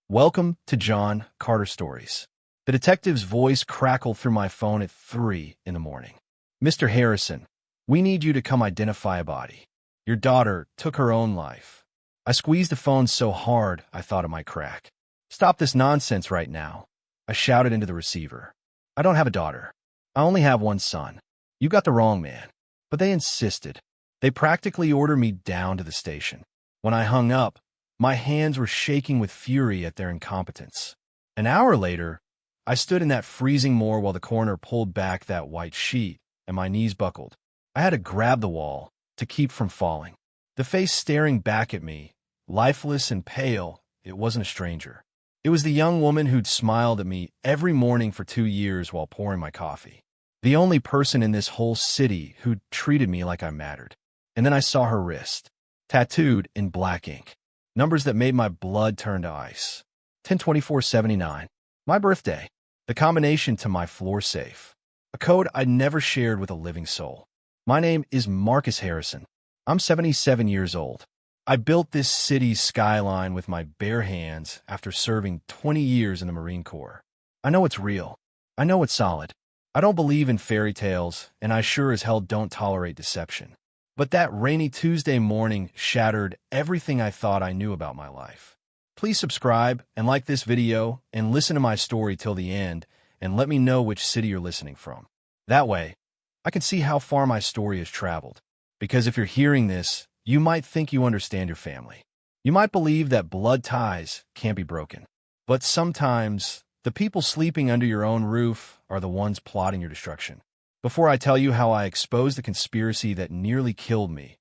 Welcome to John Carter Stories. The detective's voice crackled through my phone at 3 in the morning. Mr. Harrison, we need you to come identify a body. Your daughter took her own life. I squeezed the phone so hard I thought it might crack. Stop this nonsense right now, I shouted into the receiver. I don't have a daughter. I only have one son. You got the wrong man. But they insisted. They practically ordered me down to the station. When I hung up, my hands were shaking with fury at their incompetence. An hour later, I stood in that freezing moor while the coroner pulled back that white sheet, and my knees buckled. I had to grab the wall to keep from falling. The face staring back at me, lifeless and pale, it wasn't a stranger. It was the young woman who'd smiled at me every morning for 2 years while pouring my coffee. The only person in this whole city who'd treated me like I mattered. And then I saw her wrist, tattooed in black ink. Numbers that made my blood turn to ice. 10/24/79. My birthday. The combination to my floor safe. A code I'd never shared with a living soul. My name is Marcus Harrison. I'm 77 years old. I built this city's skyline with my bare hands after serving 20 years in the Marine Corps. I know it's real. I know it's solid. I don't believe in fairy tales, and I sure as hell don't tolerate deception. But that rainy Tuesday morning shattered everything I thought I knew about my life. Please subscribe and like this video and listen to my story till the end and let me know which city you're listening from. That way, I can see how far my story has traveled. Because if you're hearing this, you might think you understand your family. You might believe that blood ties can't be broken. But sometimes, the people sleeping under your own roof are the ones plotting your destruction. Before I tell you how I exposed the conspiracy that nearly killed me,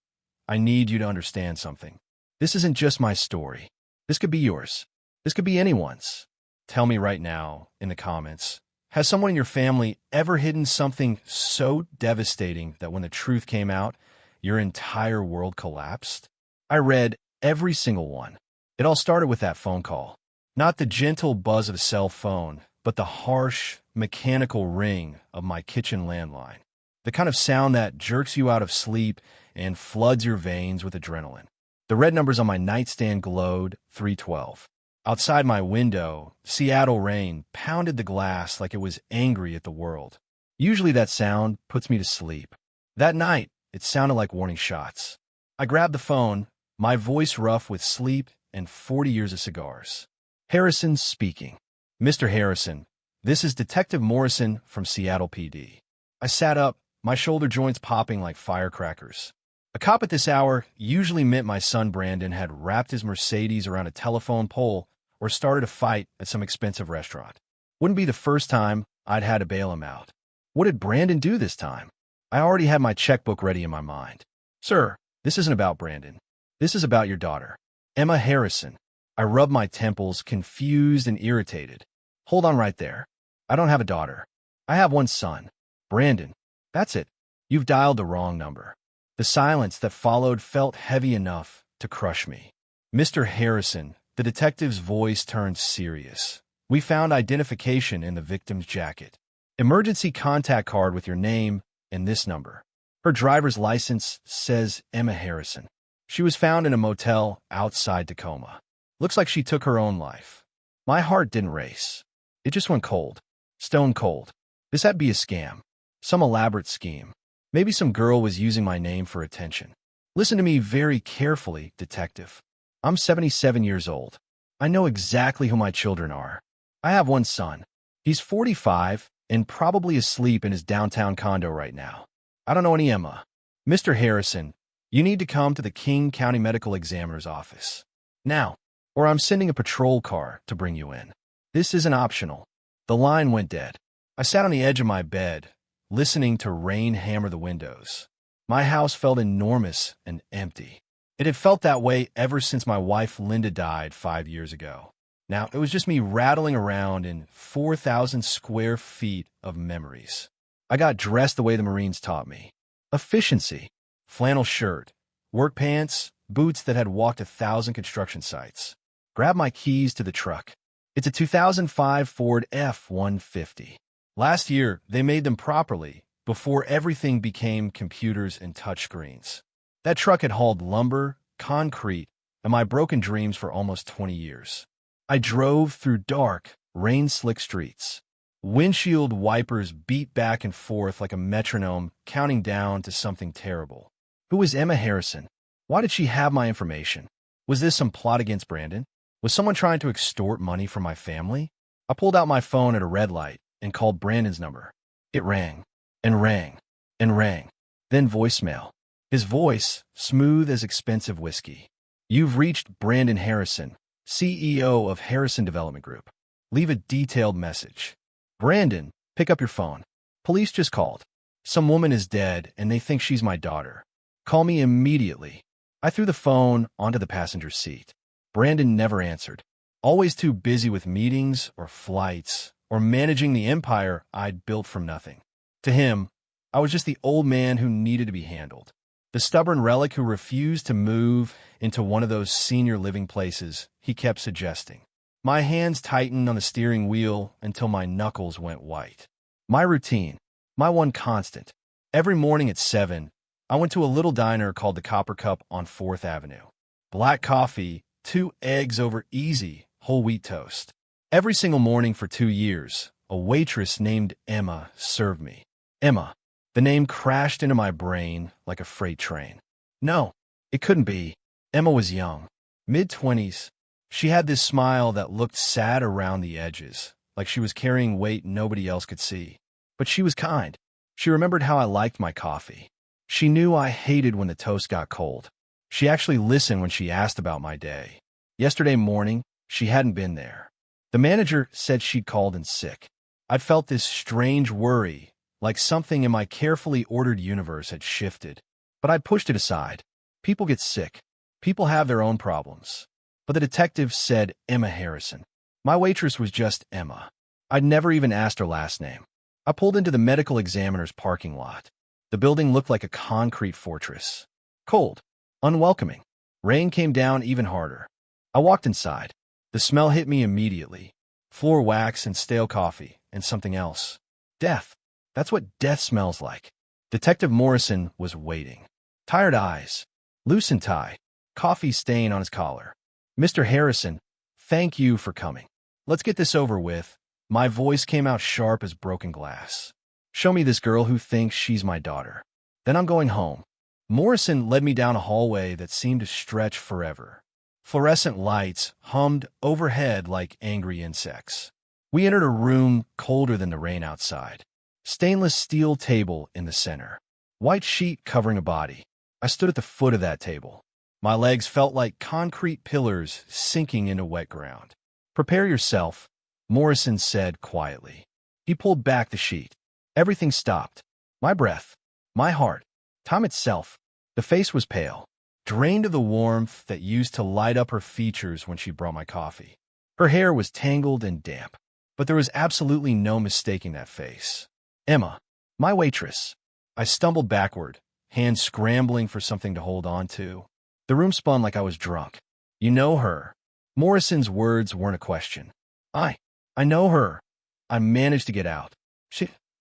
I need you to understand something. This isn't just my story. This could be yours. This could be anyone's. Tell me right now, in the comments, has someone in your family ever hidden something so devastating that when the truth came out, your entire world collapsed? I read every single one. It all started with that phone call. Not the gentle buzz of a cell phone, but the harsh, mechanical ring of my kitchen landline. The kind of sound that jerks you out of sleep and floods your veins with adrenaline. The red numbers on my nightstand glowed 312. Outside my window, Seattle rain pounded the glass like it was angry at the world. Usually that sound puts me to sleep. That night, it sounded like warning shots. I grabbed the phone, my voice rough with sleep and 40 years of cigars. Harrison speaking. Mr. Harrison, this is Detective Morrison from Seattle PD. I sat up, my shoulder joints popping like firecrackers. A cop at this hour usually meant my son Brandon had wrapped his Mercedes around a telephone pole or started a fight at some expensive restaurant. Wouldn't be the first time I'd had to bail him out. What did Brandon do this time? I already had my checkbook ready in my mind. Sir, this isn't about Brandon. This is about your daughter, Emma Harrison. I rubbed my temples, confused and irritated. Hold on right there. I don't have a daughter. I have one son, Brandon. That's it. You've dialed the wrong number. The silence that followed felt heavy enough to crush me. Mr. Harrison, the detective's voice turned serious. We found identification in the victim's jacket. Emergency contact card with your name and this number. Her driver's license says Emma Harrison. She was found in a motel outside Tacoma. Looks like she took her own life. My heart didn't race. It just went cold. Stone cold. This had to be a scam. Some elaborate scheme. Maybe some girl was using my name for attention. Listen to me very carefully, detective. I'm 77 years old. I know exactly who my children are. I have one son. He's 45 and probably asleep in his downtown condo right now. I don't know any Emma. Mr. Harrison, you need to come to the King County Medical Examiner's office. Now, or I'm sending a patrol car to bring you in. This isn't optional. The line went dead. I sat on the edge of my bed, listening to rain hammer the windows. My house felt enormous and empty. It had felt that way ever since my wife Linda died 5 years ago. Now, it was just me rattling around in 4,000 square feet of memories. I got dressed the way the Marines taught me. Efficiency. Flannel shirt, work pants, boots that had walked 1,000 construction sites. Grabbed my keys to the truck. It's a 2005 Ford F-150. Last year, they made them properly, before everything became computers and touchscreens. That truck had hauled lumber, concrete, and my broken dreams for almost 20 years. I drove through dark, rain-slick streets. Windshield wipers beat back and forth like a metronome, counting down to something terrible. Who was Emma Harrison? Why did she have my information? Was this some plot against Brandon? Was someone trying to extort money from my family? I pulled out my phone at a red light and called Brandon's number. It rang, and rang, and rang. Then voicemail. His voice, smooth as expensive whiskey. You've reached Brandon Harrison, CEO of Harrison Development Group. Leave a detailed message. Brandon, pick up your phone. Police just called. Some woman is dead, and they think she's my daughter. Call me immediately. I threw the phone onto the passenger seat. Brandon never answered. Always too busy with meetings or flights or managing the empire I'd built from nothing. To him, I was just the old man who needed to be handled. The stubborn relic who refused to move into one of those senior living places he kept suggesting. My hands tightened on the steering wheel until my knuckles went white. My routine, my one constant. Every morning at 7, I went to a little diner called the Copper Cup on 4th Avenue. Black coffee, 2 eggs over easy, whole wheat toast. Every single morning for 2 years, a waitress named Emma served me. Emma. The name crashed into my brain like a freight train. No, it couldn't be. Emma was young, mid-20s. She had this smile that looked sad around the edges, like she was carrying weight nobody else could see. But she was kind. She remembered how I liked my coffee. She knew I hated when the toast got cold. She actually listened when she asked about my day. Yesterday morning, she hadn't been there. The manager said she'd called in sick. I'd felt this strange worry, like something in my carefully ordered universe had shifted. But I'd pushed it aside. People get sick. People have their own problems. But the detective said Emma Harrison. My waitress was just Emma. I'd never even asked her last name. I pulled into the medical examiner's parking lot. The building looked like a concrete fortress. Cold. Unwelcoming. Rain came down even harder. I walked inside. The smell hit me immediately. Floor wax and stale coffee and something else. Death. That's what death smells like. Detective Morrison was waiting. Tired eyes. Loosened tie. Coffee stain on his collar. Mr. Harrison, thank you for coming. Let's get this over with. My voice came out sharp as broken glass. Show me this girl who thinks she's my daughter. Then I'm going home. Morrison led me down a hallway that seemed to stretch forever. Fluorescent lights hummed overhead like angry insects. We entered a room colder than the rain outside. Stainless steel table in the center. White sheet covering a body. I stood at the foot of that table. My legs felt like concrete pillars sinking into wet ground. Prepare yourself, Morrison said quietly. He pulled back the sheet. Everything stopped. My breath. My heart. Time itself. The face was pale, drained of the warmth that used to light up her features when she brought my coffee. Her hair was tangled and damp, but there was absolutely no mistaking that face. Emma, my waitress. I stumbled backward, hands scrambling for something to hold on to. The room spun like I was drunk. You know her. Morrison's words weren't a question. I know her. I managed to get out.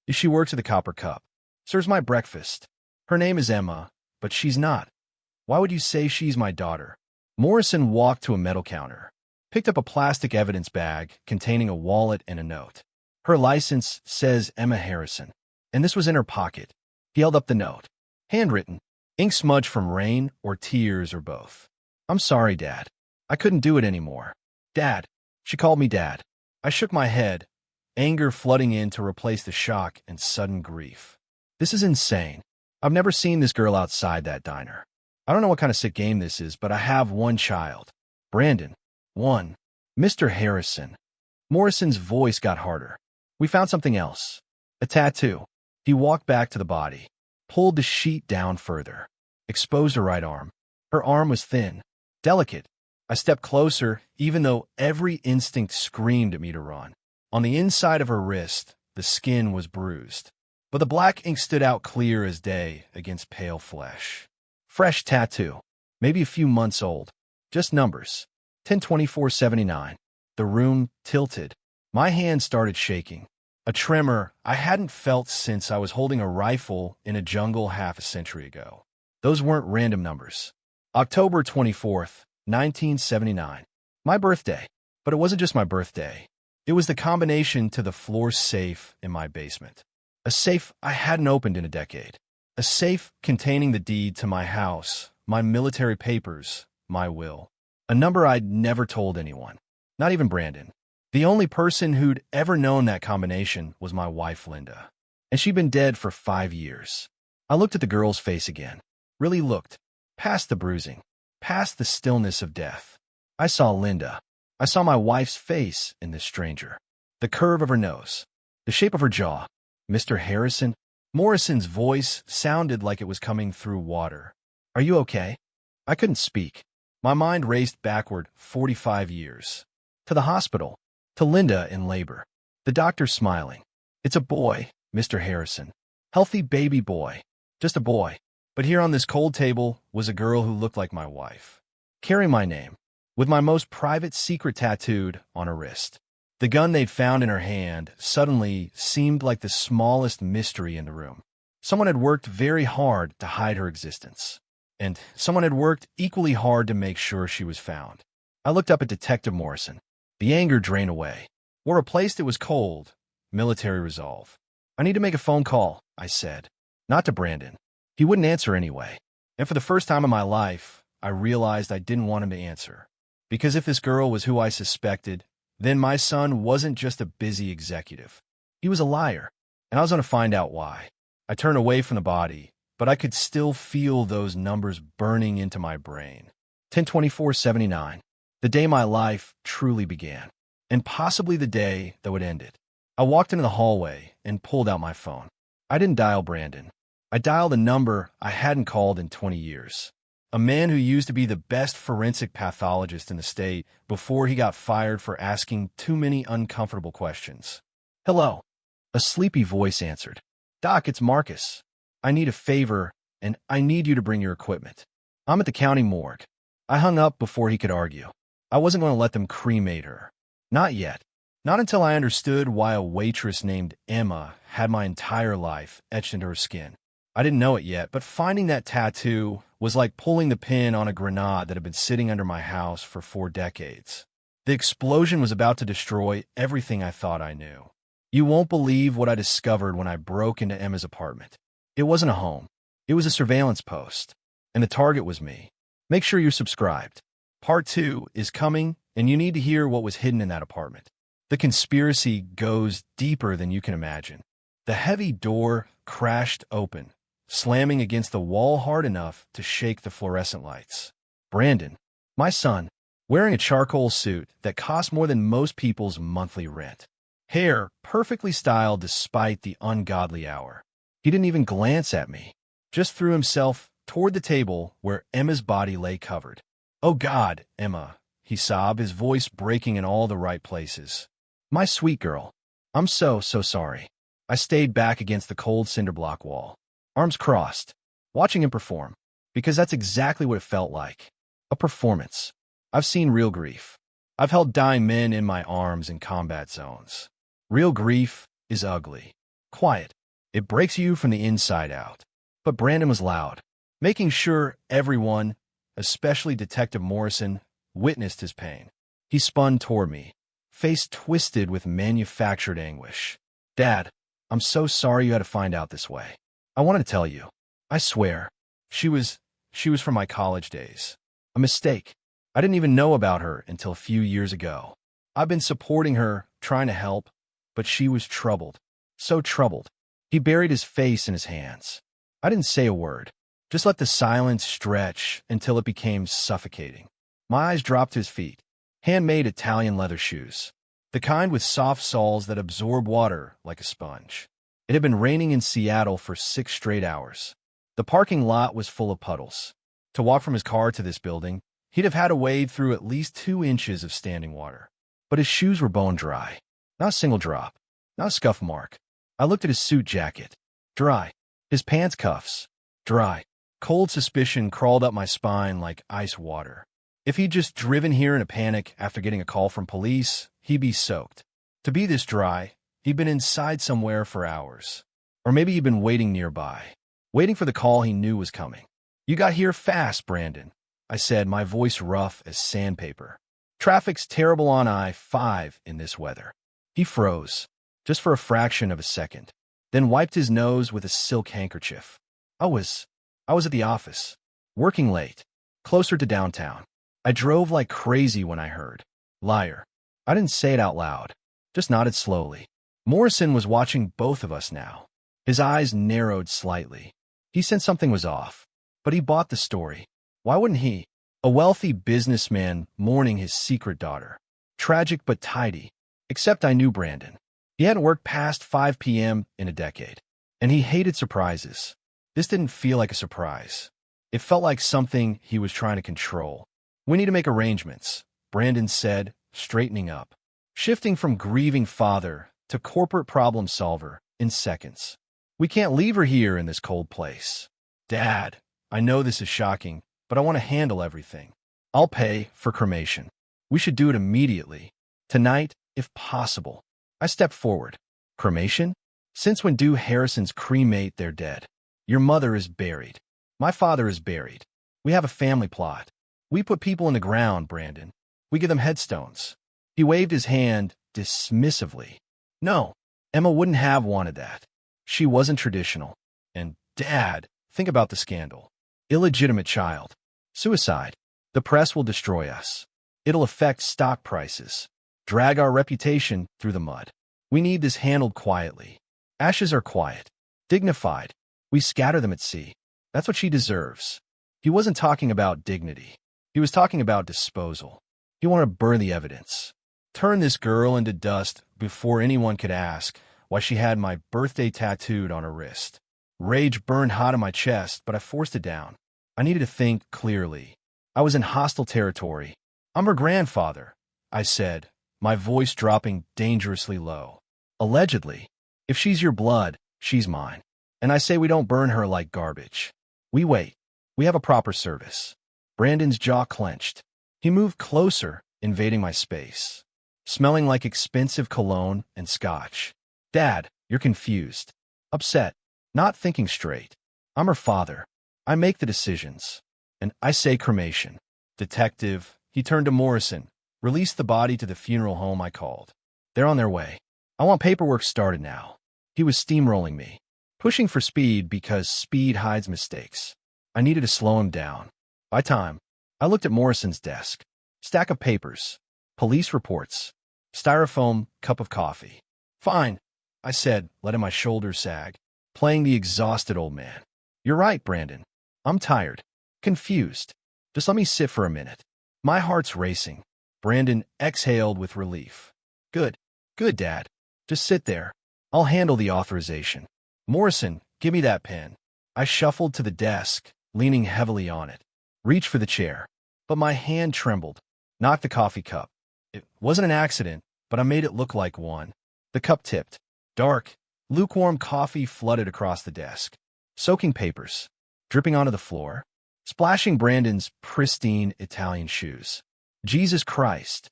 She works at the Copper Cup. Serves my breakfast. Her name is Emma, but she's not. Why would you say she's my daughter? Morrison walked to a metal counter, picked up a plastic evidence bag containing a wallet and a note. Her license says Emma Harrison, and this was in her pocket. He held up the note. Handwritten. Ink smudge from rain or tears or both. I'm sorry, Dad. I couldn't do it anymore. Dad. She called me Dad. I shook my head, anger flooding in to replace the shock and sudden grief. This is insane. I've never seen this girl outside that diner. I don't know what kind of sick game this is, but I have one child. Brandon. One. Mr. Harrison. Morrison's voice got harder. We found something else. A tattoo. He walked back to the body, pulled the sheet down further, exposed her right arm. Her arm was thin, delicate. I stepped closer, even though every instinct screamed at me to run. On the inside of her wrist, the skin was bruised, but the black ink stood out clear as day against pale flesh. Fresh tattoo, maybe a few months old. Just numbers. 10/24/79. The room tilted. My hand started shaking. A tremor I hadn't felt since I was holding a rifle in a jungle half a century ago. Those weren't random numbers. October 24th, 1979. My birthday. But it wasn't just my birthday. It was the combination to the floor safe in my basement. A safe I hadn't opened in a decade. A safe containing the deed to my house, my military papers, my will. A number I'd never told anyone, not even Brandon. The only person who'd ever known that combination was my wife, Linda. And she'd been dead for 5 years. I looked at the girl's face again. Really looked. Past the bruising. Past the stillness of death. I saw Linda. I saw my wife's face in this stranger. The curve of her nose. The shape of her jaw. Mr. Harrison? Morrison's voice sounded like it was coming through water. Are you okay? I couldn't speak. My mind raced backward 45 years. To the hospital. To Linda in labor. The doctor smiling. It's a boy, Mr. Harrison. Healthy baby boy. Just a boy. But here on this cold table was a girl who looked like my wife. Carrying my name. With my most private secret tattooed on her wrist. The gun they'd found in her hand suddenly seemed like the smallest mystery in the room. Someone had worked very hard to hide her existence. And someone had worked equally hard to make sure she was found. I looked up at Detective Morrison. The anger drained away. What replaced it was cold, military resolve. I need to make a phone call, I said. Not to Brandon. He wouldn't answer anyway. And for the first time in my life, I realized I didn't want him to answer. Because if this girl was who I suspected, then my son wasn't just a busy executive. He was a liar, and I was going to find out why. I turned away from the body, but I could still feel those numbers burning into my brain. 10/24/79, the day my life truly began, and possibly the day that would end it. I walked into the hallway and pulled out my phone. I didn't dial Brandon. I dialed a number I hadn't called in 20 years. A man who used to be the best forensic pathologist in the state before he got fired for asking too many uncomfortable questions. Hello. A sleepy voice answered. Doc, it's Marcus. I need a favor, and I need you to bring your equipment. I'm at the county morgue. I hung up before he could argue. I wasn't going to let them cremate her. Not yet. Not until I understood why a waitress named Emma had my entire life etched into her skin. I didn't know it yet, but finding that tattoo was like pulling the pin on a grenade that had been sitting under my house for 4 decades. The explosion was about to destroy everything I thought I knew. You won't believe what I discovered when I broke into Emma's apartment. It wasn't a home. It was a surveillance post. And the target was me. Make sure you're subscribed. Part 2 is coming, and you need to hear what was hidden in that apartment. The conspiracy goes deeper than you can imagine. The heavy door crashed open, slamming against the wall hard enough to shake the fluorescent lights. Brandon, my son, wearing a charcoal suit that cost more than most people's monthly rent. Hair perfectly styled despite the ungodly hour. He didn't even glance at me, just threw himself toward the table where Emma's body lay covered. Oh God, Emma, he sobbed, his voice breaking in all the right places. My sweet girl, I'm so sorry. I stayed back against the cold cinder block wall, arms crossed, watching him perform, because that's exactly what it felt like. A performance. I've seen real grief. I've held dying men in my arms in combat zones. Real grief is ugly, quiet. It breaks you from the inside out. But Brandon was loud, making sure everyone, especially Detective Morrison, witnessed his pain. He spun toward me, face twisted with manufactured anguish. Dad, I'm so sorry you had to find out this way. I wanted to tell you. I swear. She was from my college days. A mistake. I didn't even know about her until a few years ago. I've been supporting her, trying to help, but she was troubled. So troubled. He buried his face in his hands. I didn't say a word. Just let the silence stretch until it became suffocating. My eyes dropped to his feet. Handmade Italian leather shoes. The kind with soft soles that absorb water like a sponge. It had been raining in Seattle for 6 straight hours. The parking lot was full of puddles. To walk from his car to this building, he'd have had to wade through at least 2 inches of standing water. But his shoes were bone dry. Not a single drop. Not a scuff mark. I looked at his suit jacket. Dry. His pants cuffs. Dry. Cold suspicion crawled up my spine like ice water. If he'd just driven here in a panic after getting a call from police, he'd be soaked. To be this dry, he'd been inside somewhere for hours. Or maybe he'd been waiting nearby, waiting for the call he knew was coming. You got here fast, Brandon, I said, my voice rough as sandpaper. Traffic's terrible on I-5 in this weather. He froze, just for a fraction of a second, then wiped his nose with a silk handkerchief. I was at the office, working late, closer to downtown. I drove like crazy when I heard. Liar. I didn't say it out loud, just nodded slowly. Morrison was watching both of us now. His eyes narrowed slightly. He sensed something was off, but he bought the story. Why wouldn't he? A wealthy businessman mourning his secret daughter. Tragic but tidy, except I knew Brandon. He hadn't worked past 5 p.m. in a decade, and he hated surprises. This didn't feel like a surprise. It felt like something he was trying to control. We need to make arrangements, Brandon said, straightening up, shifting from grieving father to corporate problem solver in seconds. We can't leave her here in this cold place. Dad, I know this is shocking, but I want to handle everything. I'll pay for cremation. We should do it immediately. Tonight, if possible. I stepped forward. Cremation? Since when do Harrisons cremate their dead? Your mother is buried. My father is buried. We have a family plot. We put people in the ground, Brandon. We give them headstones. He waved his hand dismissively. No, Emma wouldn't have wanted that. She wasn't traditional. And, Dad, think about the scandal. Illegitimate child. Suicide. The press will destroy us. It'll affect stock prices. Drag our reputation through the mud. We need this handled quietly. Ashes are quiet. Dignified. We scatter them at sea. That's what she deserves. He wasn't talking about dignity. He was talking about disposal. He wanted to burn the evidence. Turn this girl into dust before anyone could ask why she had my birthday tattooed on her wrist. Rage burned hot in my chest, but I forced it down. I needed to think clearly. I was in hostile territory. I'm her grandfather, I said, my voice dropping dangerously low. Allegedly. If she's your blood, she's mine. And I say we don't burn her like garbage. We wait. We have a proper service. Brandon's jaw clenched. He moved closer, invading my space, smelling like expensive cologne and scotch. Dad, you're confused. Upset. Not thinking straight. I'm her father. I make the decisions. And I say cremation. Detective, he turned to Morrison. Release the body to the funeral home I called. They're on their way. I want paperwork started now. He was steamrolling me, pushing for speed because speed hides mistakes. I needed to slow him down. By time, I looked at Morrison's desk. Stack of papers. Police reports. Styrofoam cup of coffee. Fine, I said, letting my shoulders sag, playing the exhausted old man. You're right, Brandon. I'm tired. Confused. Just let me sit for a minute. My heart's racing. Brandon exhaled with relief. Good. Good, Dad. Just sit there. I'll handle the authorization. Morrison, give me that pen. I shuffled to the desk, leaning heavily on it. Reached for the chair. But my hand trembled. Knocked the coffee cup. It wasn't an accident, but I made it look like one. The cup tipped. Dark, lukewarm coffee flooded across the desk. Soaking papers. Dripping onto the floor. Splashing Brandon's pristine Italian shoes. Jesus Christ.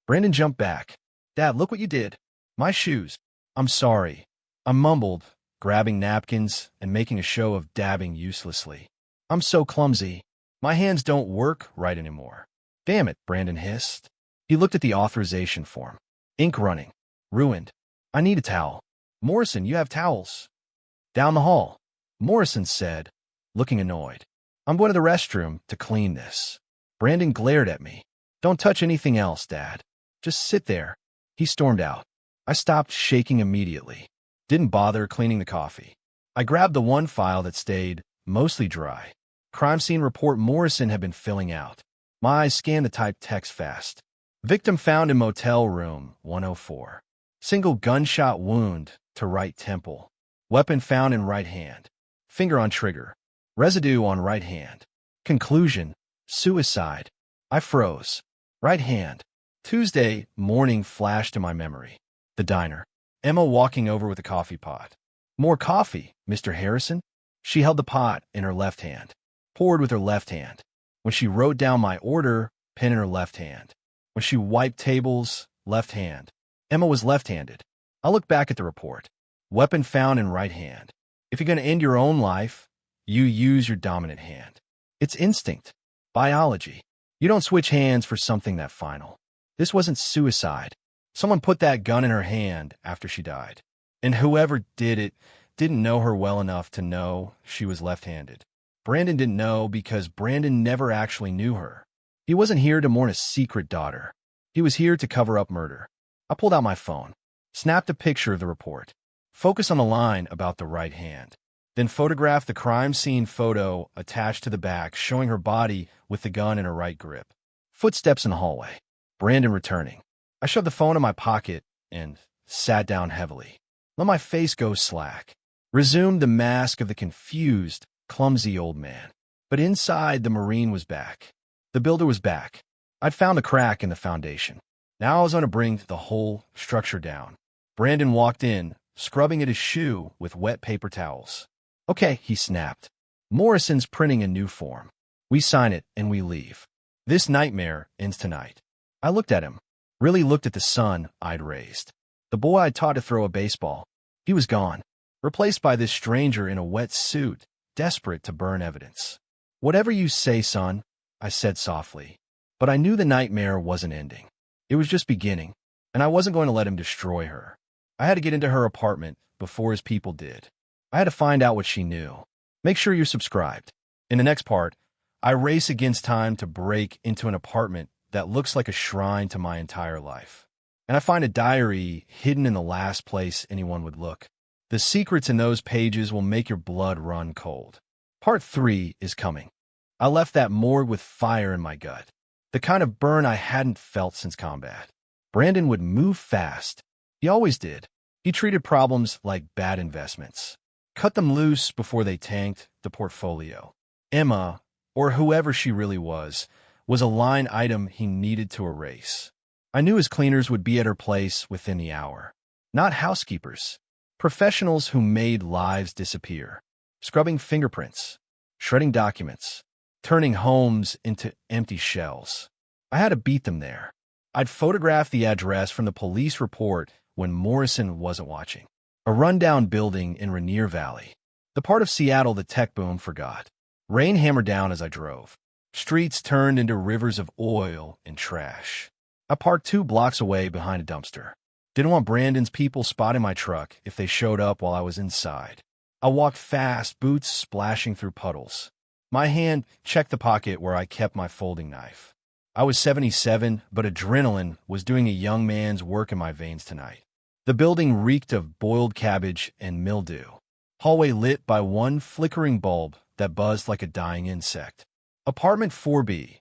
Brandon jumped back. Dad, look what you did. My shoes. I'm sorry. I mumbled, grabbing napkins and making a show of dabbing uselessly. I'm so clumsy. My hands don't work right anymore. Damn it, Brandon hissed. He looked at the authorization form. Ink running. Ruined. I need a towel. Morrison, you have towels. Down the hall. Morrison said, looking annoyed. I'm going to the restroom to clean this. Brandon glared at me. Don't touch anything else, Dad. Just sit there. He stormed out. I stopped shaking immediately. Didn't bother cleaning the coffee. I grabbed the one file that stayed mostly dry. Crime scene report Morrison had been filling out. My eyes scanned the typed text fast. Victim found in motel room 104. Single gunshot wound to right temple. Weapon found in right hand. Finger on trigger. Residue on right hand. Conclusion. Suicide. I froze. Right hand. Tuesday morning flashed in my memory. The diner. Emma walking over with a coffee pot. More coffee, Mr. Harrison? She held the pot in her left hand. Poured with her left hand. When she wrote down my order, pen in her left hand. When she wiped tables, left hand. Emma was left-handed. I looked back at the report. Weapon found in right hand. If you're going to end your own life, you use your dominant hand. It's instinct. Biology. You don't switch hands for something that final. This wasn't suicide. Someone put that gun in her hand after she died. And whoever did it didn't know her well enough to know she was left-handed. Brandon didn't know because Brandon never actually knew her. He wasn't here to mourn a secret daughter. He was here to cover up murder. I pulled out my phone, snapped a picture of the report, focused on the line about the right hand, then photographed the crime scene photo attached to the back showing her body with the gun in her right grip. Footsteps in the hallway. Brandon returning. I shoved the phone in my pocket and sat down heavily. Let my face go slack. Resumed the mask of the confused, clumsy old man. But inside, the Marine was back. The builder was back. I'd found a crack in the foundation. Now I was going to bring the whole structure down. Brandon walked in, scrubbing at his shoe with wet paper towels. Okay, he snapped. Morrison's printing a new form. We sign it and we leave. This nightmare ends tonight. I looked at him, really looked at the son I'd raised. The boy I'd taught to throw a baseball. He was gone, replaced by this stranger in a wet suit, desperate to burn evidence. Whatever you say, son, I said softly. But I knew the nightmare wasn't ending. It was just beginning, and I wasn't going to let him destroy her. I had to get into her apartment before his people did. I had to find out what she knew. Make sure you're subscribed. In the next part, I race against time to break into an apartment that looks like a shrine to my entire life. And I find a diary hidden in the last place anyone would look. The secrets in those pages will make your blood run cold. Part 3 is coming. I left that morgue with fire in my gut. The kind of burn I hadn't felt since combat. Brandon would move fast. He always did. He treated problems like bad investments. Cut them loose before they tanked the portfolio. Emma, or whoever she really was a line item he needed to erase. I knew his cleaners would be at her place within the hour. Not housekeepers. Professionals who made lives disappear. Scrubbing fingerprints. Shredding documents. Turning homes into empty shells. I had to beat them there. I'd photographed the address from the police report when Morrison wasn't watching. A rundown building in Rainier Valley. The part of Seattle the tech boom forgot. Rain hammered down as I drove. Streets turned into rivers of oil and trash. I parked 2 blocks away behind a dumpster. Didn't want Brandon's people spotting my truck if they showed up while I was inside. I walked fast, boots splashing through puddles. My hand checked the pocket where I kept my folding knife. I was 77, but adrenaline was doing a young man's work in my veins tonight. The building reeked of boiled cabbage and mildew. Hallway lit by one flickering bulb that buzzed like a dying insect. Apartment 4B.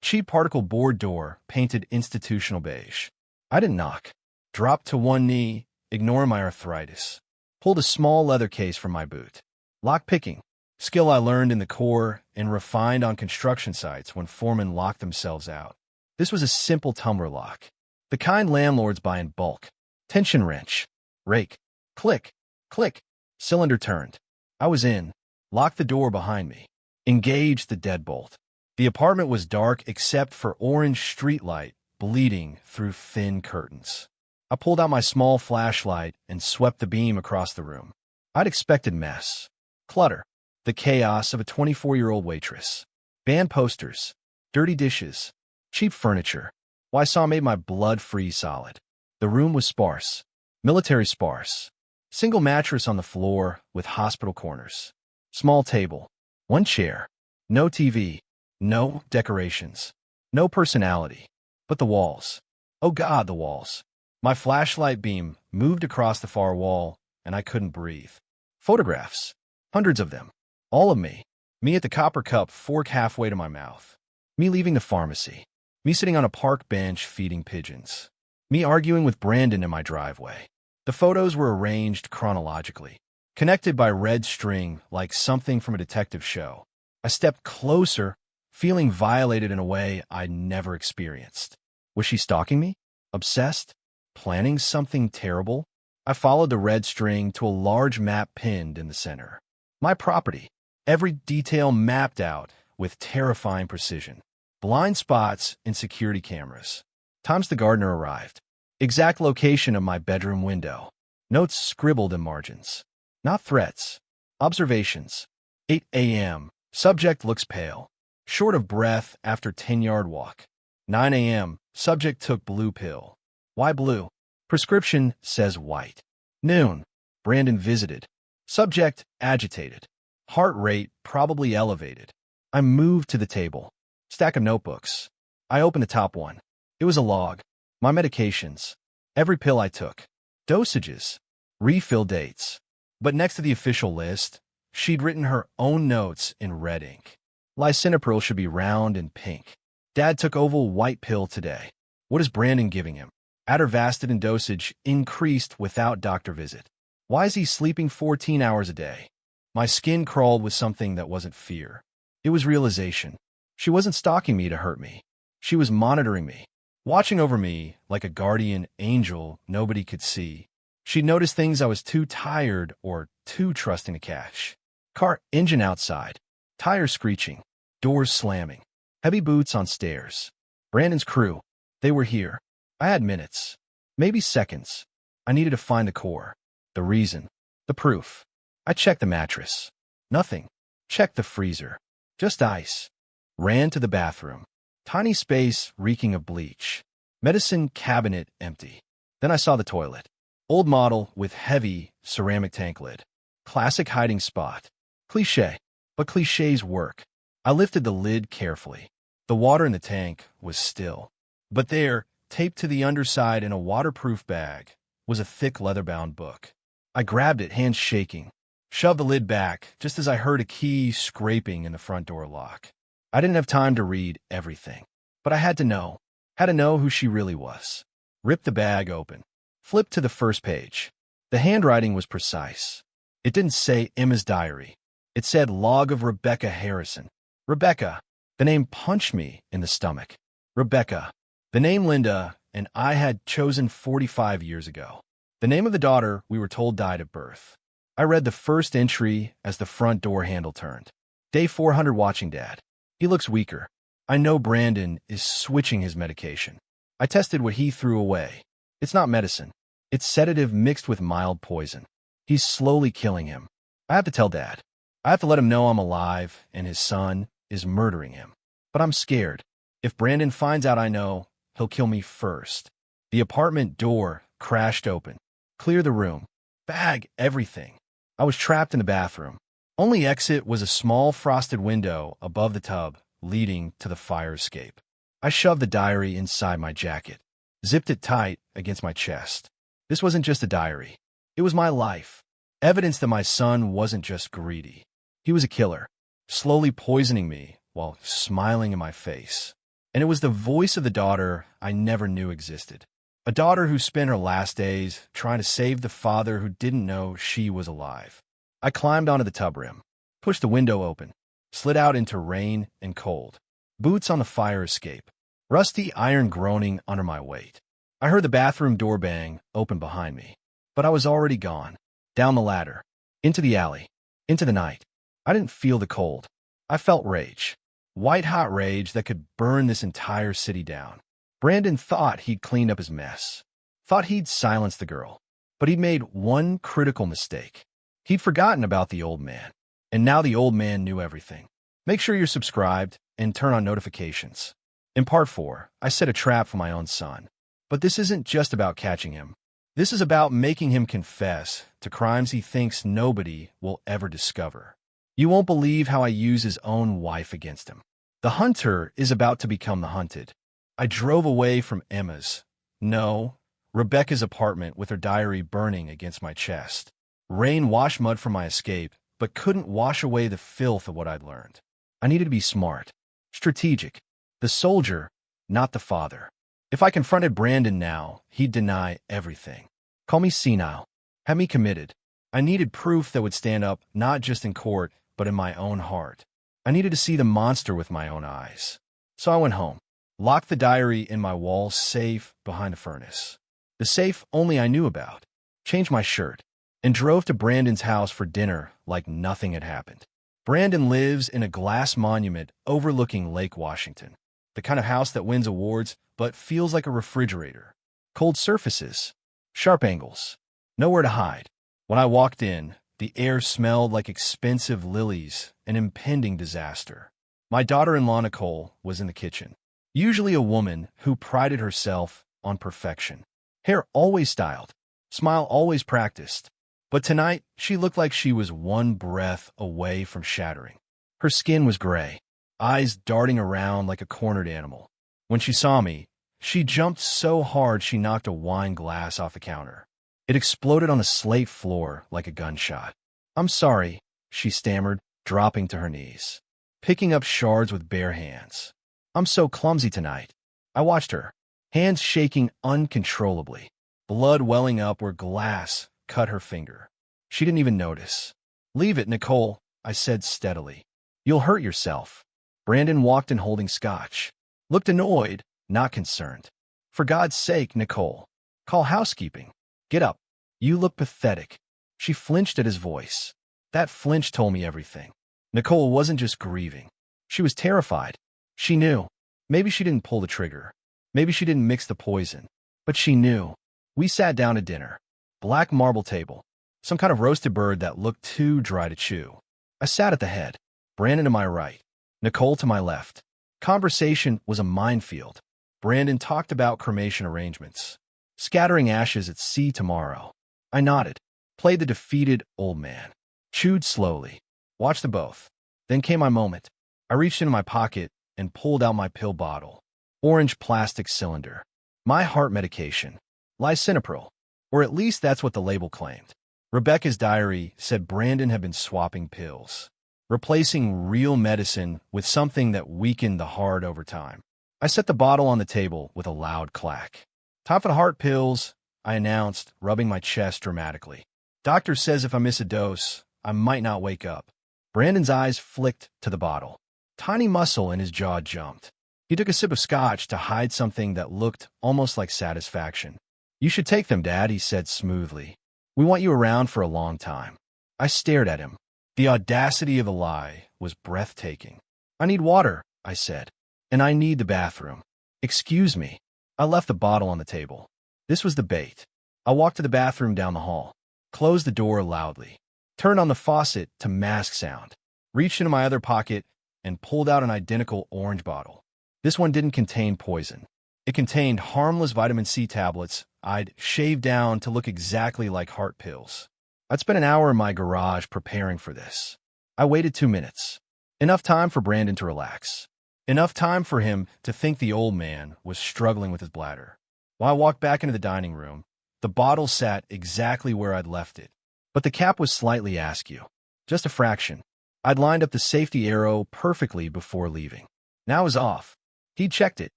Cheap particle board door, painted institutional beige. I didn't knock. Dropped to one knee, ignoring my arthritis. Pulled a small leather case from my boot. Lock picking. Skill I learned in the Corps and refined on construction sites when foremen locked themselves out. This was a simple tumbler lock. The kind landlords buy in bulk. Tension wrench. Rake. Click. Click. Cylinder turned. I was in. Locked the door behind me. Engaged the deadbolt. The apartment was dark except for orange streetlight bleeding through thin curtains. I pulled out my small flashlight and swept the beam across the room. I'd expected mess. Clutter. The chaos of a 24-year-old waitress. Banned posters. Dirty dishes. Cheap furniture. Why, I saw made my blood freeze solid. The room was sparse. Military sparse. Single mattress on the floor with hospital corners. Small table. One chair. No TV. No decorations. No personality. But the walls. Oh God, the walls. My flashlight beam moved across the far wall, and I couldn't breathe. Photographs. Hundreds of them. All of me. Me at the copper cup, fork halfway to my mouth. Me leaving the pharmacy. Me sitting on a park bench feeding pigeons. Me arguing with Brandon in my driveway. The photos were arranged chronologically, connected by red string like something from a detective show. I stepped closer, feeling violated in a way I'd never experienced. Was she stalking me? Obsessed? Planning something terrible? I followed the red string to a large map pinned in the center. My property. Every detail mapped out with terrifying precision. Blind spots in security cameras. Times the gardener arrived. Exact location of my bedroom window. Notes scribbled in margins. Not threats. Observations. 8 a.m. Subject looks pale. Short of breath after 10-yard walk. 9 a.m. Subject took blue pill. Why blue? Prescription says white. Noon. Brandon visited. Subject agitated. Heart rate probably elevated. I moved to the table. Stack of notebooks. I opened the top one. It was a log. My medications. Every pill I took. Dosages. Refill dates. But next to the official list, she'd written her own notes in red ink. Lisinopril should be round and pink. Dad took oval white pill today. What is Brandon giving him? Atorvastatin dosage increased without doctor visit. Why is he sleeping 14 hours a day? My skin crawled with something that wasn't fear. It was realization. She wasn't stalking me to hurt me. She was monitoring me, watching over me like a guardian angel nobody could see. She'd noticed things I was too tired or too trusting to catch. Car engine outside, tires screeching, doors slamming, heavy boots on stairs. Brandon's crew, they were here. I had minutes, maybe seconds. I needed to find the core, the reason, the proof. I checked the mattress. Nothing. Checked the freezer. Just ice. Ran to the bathroom. Tiny space reeking of bleach. Medicine cabinet empty. Then I saw the toilet. Old model with heavy ceramic tank lid. Classic hiding spot. Cliché. But clichés work. I lifted the lid carefully. The water in the tank was still. But there, taped to the underside in a waterproof bag, was a thick leather-bound book. I grabbed it, hands shaking. Shoved the lid back just as I heard a key scraping in the front door lock. I didn't have time to read everything, but I had to know. Had to know who she really was. Ripped the bag open. Flipped to the first page. The handwriting was precise. It didn't say Emma's diary. It said log of Rebecca Harrison. Rebecca. The name punched me in the stomach. Rebecca. The name Linda and I had chosen 45 years ago. The name of the daughter we were told died at birth. I read the first entry as the front door handle turned. Day 400 watching Dad. He looks weaker. I know Brandon is switching his medication. I tested what he threw away. It's not medicine. It's sedative mixed with mild poison. He's slowly killing him. I have to tell Dad. I have to let him know I'm alive and his son is murdering him. But I'm scared. If Brandon finds out I know, he'll kill me first. The apartment door crashed open. Clear the room. Bag everything. I was trapped in the bathroom. Only exit was a small frosted window above the tub leading to the fire escape. I shoved the diary inside my jacket, zipped it tight against my chest. This wasn't just a diary. It was my life. Evidence that my son wasn't just greedy. He was a killer, slowly poisoning me while smiling in my face. And it was the voice of the daughter I never knew existed. A daughter who spent her last days trying to save the father who didn't know she was alive. I climbed onto the tub rim, pushed the window open, slid out into rain and cold. Boots on the fire escape, rusty iron groaning under my weight. I heard the bathroom door bang open behind me, but I was already gone. Down the ladder, into the alley, into the night. I didn't feel the cold. I felt rage. White-hot rage that could burn this entire city down. Brandon thought he'd cleaned up his mess, thought he'd silenced the girl, but he'd made one critical mistake. He'd forgotten about the old man, and now the old man knew everything. Make sure you're subscribed and turn on notifications. In part 4, I set a trap for my own son. But this isn't just about catching him. This is about making him confess to crimes he thinks nobody will ever discover. You won't believe how I use his own wife against him. The hunter is about to become the hunted. I drove away from Emma's, no, Rebecca's apartment with her diary burning against my chest. Rain washed mud from my escape, but couldn't wash away the filth of what I'd learned. I needed to be smart, strategic, the soldier, not the father. If I confronted Brandon now, he'd deny everything. Call me senile, have me committed. I needed proof that would stand up not just in court, but in my own heart. I needed to see the monster with my own eyes. So I went home. Locked the diary in my wall safe behind the furnace. The safe only I knew about. Changed my shirt. And drove to Brandon's house for dinner like nothing had happened. Brandon lives in a glass monument overlooking Lake Washington. The kind of house that wins awards but feels like a refrigerator. Cold surfaces. Sharp angles. Nowhere to hide. When I walked in, the air smelled like expensive lilies and impending disaster. My daughter-in-law Nicole was in the kitchen. Usually a woman who prided herself on perfection. Hair always styled, smile always practiced. But tonight, she looked like she was one breath away from shattering. Her skin was gray, eyes darting around like a cornered animal. When she saw me, she jumped so hard she knocked a wine glass off the counter. It exploded on the slate floor like a gunshot. "I'm sorry," she stammered, dropping to her knees, picking up shards with bare hands. "I'm so clumsy tonight." I watched her, hands shaking uncontrollably, blood welling up where glass cut her finger. She didn't even notice. "Leave it, Nicole," I said steadily. "You'll hurt yourself." Brandon walked in holding scotch. Looked annoyed, not concerned. "For God's sake, Nicole. Call housekeeping. Get up. You look pathetic." She flinched at his voice. That flinch told me everything. Nicole wasn't just grieving. She was terrified. She knew. Maybe she didn't pull the trigger. Maybe she didn't mix the poison. But she knew. We sat down to dinner. Black marble table. Some kind of roasted bird that looked too dry to chew. I sat at the head. Brandon to my right. Nicole to my left. Conversation was a minefield. Brandon talked about cremation arrangements. Scattering ashes at sea tomorrow. I nodded. Played the defeated old man. Chewed slowly. Watched them both. Then came my moment. I reached into my pocket and pulled out my pill bottle. Orange plastic cylinder. My heart medication. Lisinopril. Or at least that's what the label claimed. Rebecca's diary said Brandon had been swapping pills, replacing real medicine with something that weakened the heart over time. I set the bottle on the table with a loud clack. "Time for the heart pills," I announced, rubbing my chest dramatically. "Doctor says if I miss a dose, I might not wake up." Brandon's eyes flicked to the bottle. Tiny muscle in his jaw jumped. He took a sip of scotch to hide something that looked almost like satisfaction. "You should take them, Dad," he said smoothly. "We want you around for a long time." I stared at him. The audacity of the lie was breathtaking. "I need water," I said. "And I need the bathroom." "Excuse me." I left the bottle on the table. This was the bait. I walked to the bathroom down the hall, closed the door loudly, turned on the faucet to mask sound, reached into my other pocket, and pulled out an identical orange bottle. This one didn't contain poison. It contained harmless vitamin C tablets I'd shaved down to look exactly like heart pills. I'd spent an hour in my garage preparing for this. I waited 2 minutes. Enough time for Brandon to relax. Enough time for him to think the old man was struggling with his bladder. When I walked back into the dining room, the bottle sat exactly where I'd left it, but the cap was slightly askew. Just a fraction. I'd lined up the safety arrow perfectly before leaving. Now it was off. He checked it.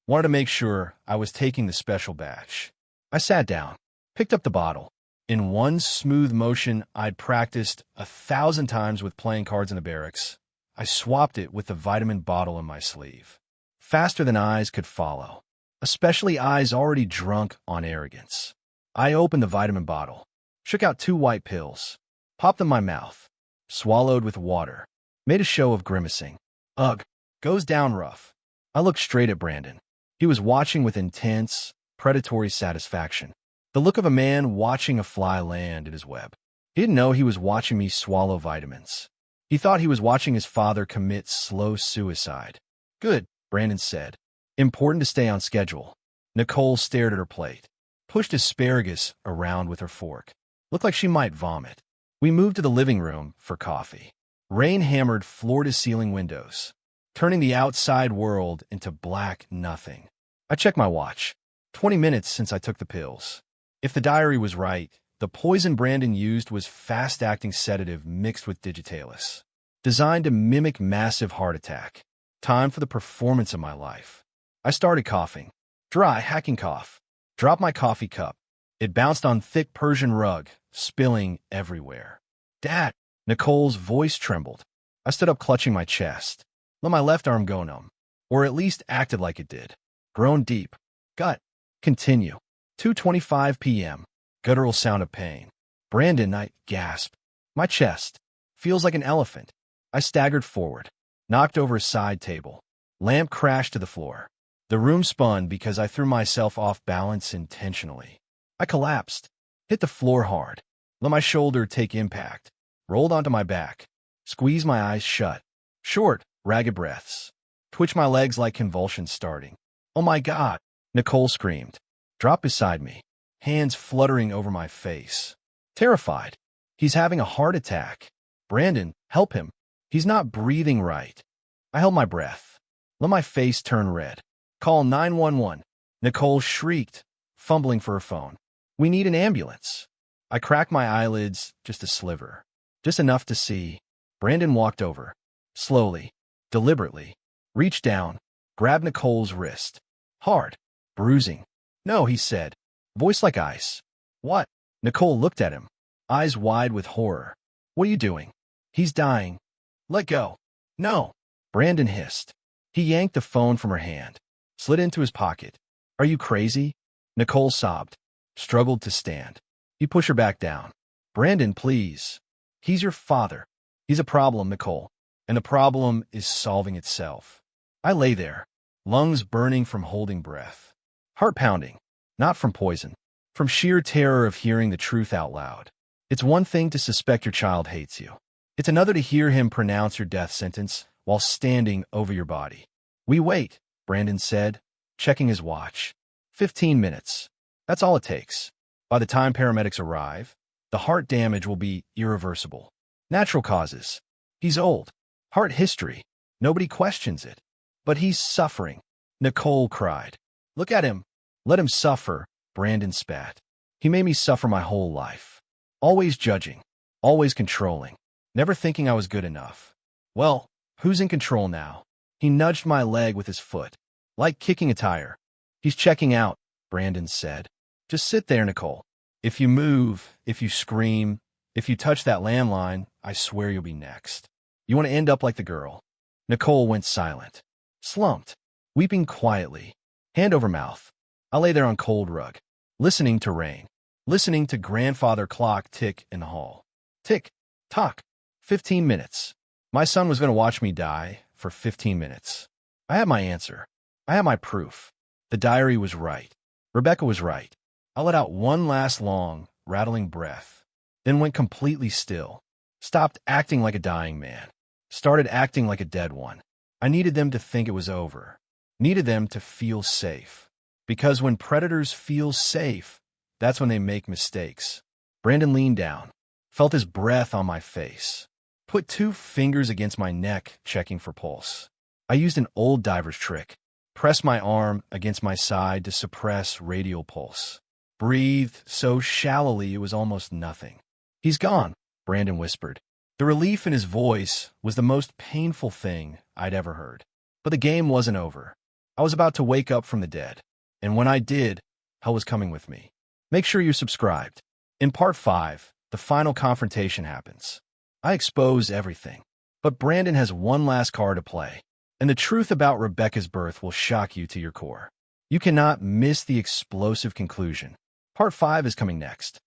Wanted to make sure I was taking the special batch. I sat down, picked up the bottle. In one smooth motion I'd practiced 1,000 times with playing cards in the barracks, I swapped it with the vitamin bottle in my sleeve. Faster than eyes could follow, especially eyes already drunk on arrogance. I opened the vitamin bottle, shook out 2 white pills, popped them in my mouth, swallowed with water, made a show of grimacing. Ugh, goes down rough. I looked straight at Brandon. He was watching with intense, predatory satisfaction. The look of a man watching a fly land in his web. He didn't know he was watching me swallow vitamins. He thought he was watching his father commit slow suicide. "Good," Brandon said. "Important to stay on schedule." Nicole stared at her plate, pushed asparagus around with her fork. Looked like she might vomit. We moved to the living room for coffee. Rain hammered floor-to-ceiling windows, turning the outside world into black nothing. I checked my watch. 20 minutes since I took the pills. If the diary was right, the poison Brandon used was fast-acting sedative mixed with digitalis, designed to mimic massive heart attack. Time for the performance of my life. I started coughing. Dry, hacking cough. Dropped my coffee cup. It bounced on thick Persian rug, spilling everywhere. "Dad!" Nicole's voice trembled. I stood up clutching my chest. Let my left arm go numb. Or at least acted like it did. Groaned deep. Gut. Continue. 2:25 p.m. Guttural sound of pain. "Brandon," I gasped. "My chest. Feels like an elephant." I staggered forward. Knocked over a side table. Lamp crashed to the floor. The room spun because I threw myself off balance intentionally. I collapsed. Hit the floor hard. Let my shoulder take impact. Rolled onto my back. Squeezed my eyes shut. Short, ragged breaths. Twitch my legs like convulsions starting. Oh my God, Nicole screamed. Drop beside me, hands fluttering over my face. Terrified. He's having a heart attack. Brandon, help him. He's not breathing right. I held my breath. Let my face turn red. Call 911. Nicole shrieked, fumbling for her phone. We need an ambulance. I cracked my eyelids just a sliver. Just enough to see. Brandon walked over. Slowly, deliberately. Reached down, grabbed Nicole's wrist. Hard. Bruising. No, he said. Voice like ice. What? Nicole looked at him, eyes wide with horror. What are you doing? He's dying. Let go. No. Brandon hissed. He yanked the phone from her hand, slid into his pocket. Are you crazy? Nicole sobbed, struggled to stand. He pushed her back down. Brandon, please. He's your father. He's a problem, Nicole, and the problem is solving itself. I lay there, lungs burning from holding breath, heart pounding, not from poison, from sheer terror of hearing the truth out loud. It's one thing to suspect your child hates you. It's another to hear him pronounce your death sentence while standing over your body. We wait, Brandon said, checking his watch. 15 minutes. That's all it takes. By the time paramedics arrive, the heart damage will be irreversible. Natural causes. He's old. Heart history. Nobody questions it. But he's suffering. Nicole cried. Look at him. Let him suffer, Brandon spat. He made me suffer my whole life. Always judging. Always controlling. Never thinking I was good enough. Well, who's in control now? He nudged my leg with his foot, like kicking a tire. He's checking out, Brandon said. Just sit there, Nicole. If you move, if you scream, if you touch that landline, I swear you'll be next. You want to end up like the girl. Nicole went silent, slumped, weeping quietly, hand over mouth. I lay there on cold rug, listening to rain, listening to grandfather clock tick in the hall. Tick, tock, 15 minutes. My son was going to watch me die for 15 minutes. I had my answer. I had my proof. The diary was right. Rebecca was right. I let out one last long, rattling breath, then went completely still, stopped acting like a dying man, started acting like a dead one. I needed them to think it was over, needed them to feel safe. Because when predators feel safe, that's when they make mistakes. Brandon leaned down, felt his breath on my face, put 2 fingers against my neck, checking for pulse. I used an old diver's trick, pressed my arm against my side to suppress radial pulse. Breathed so shallowly it was almost nothing. He's gone, Brandon whispered. The relief in his voice was the most painful thing I'd ever heard. But the game wasn't over. I was about to wake up from the dead. And when I did, hell was coming with me. Make sure you're subscribed. In part 5, the final confrontation happens. I expose everything. But Brandon has one last card to play. And the truth about Rebecca's birth will shock you to your core. You cannot miss the explosive conclusion. Part 5 is coming next.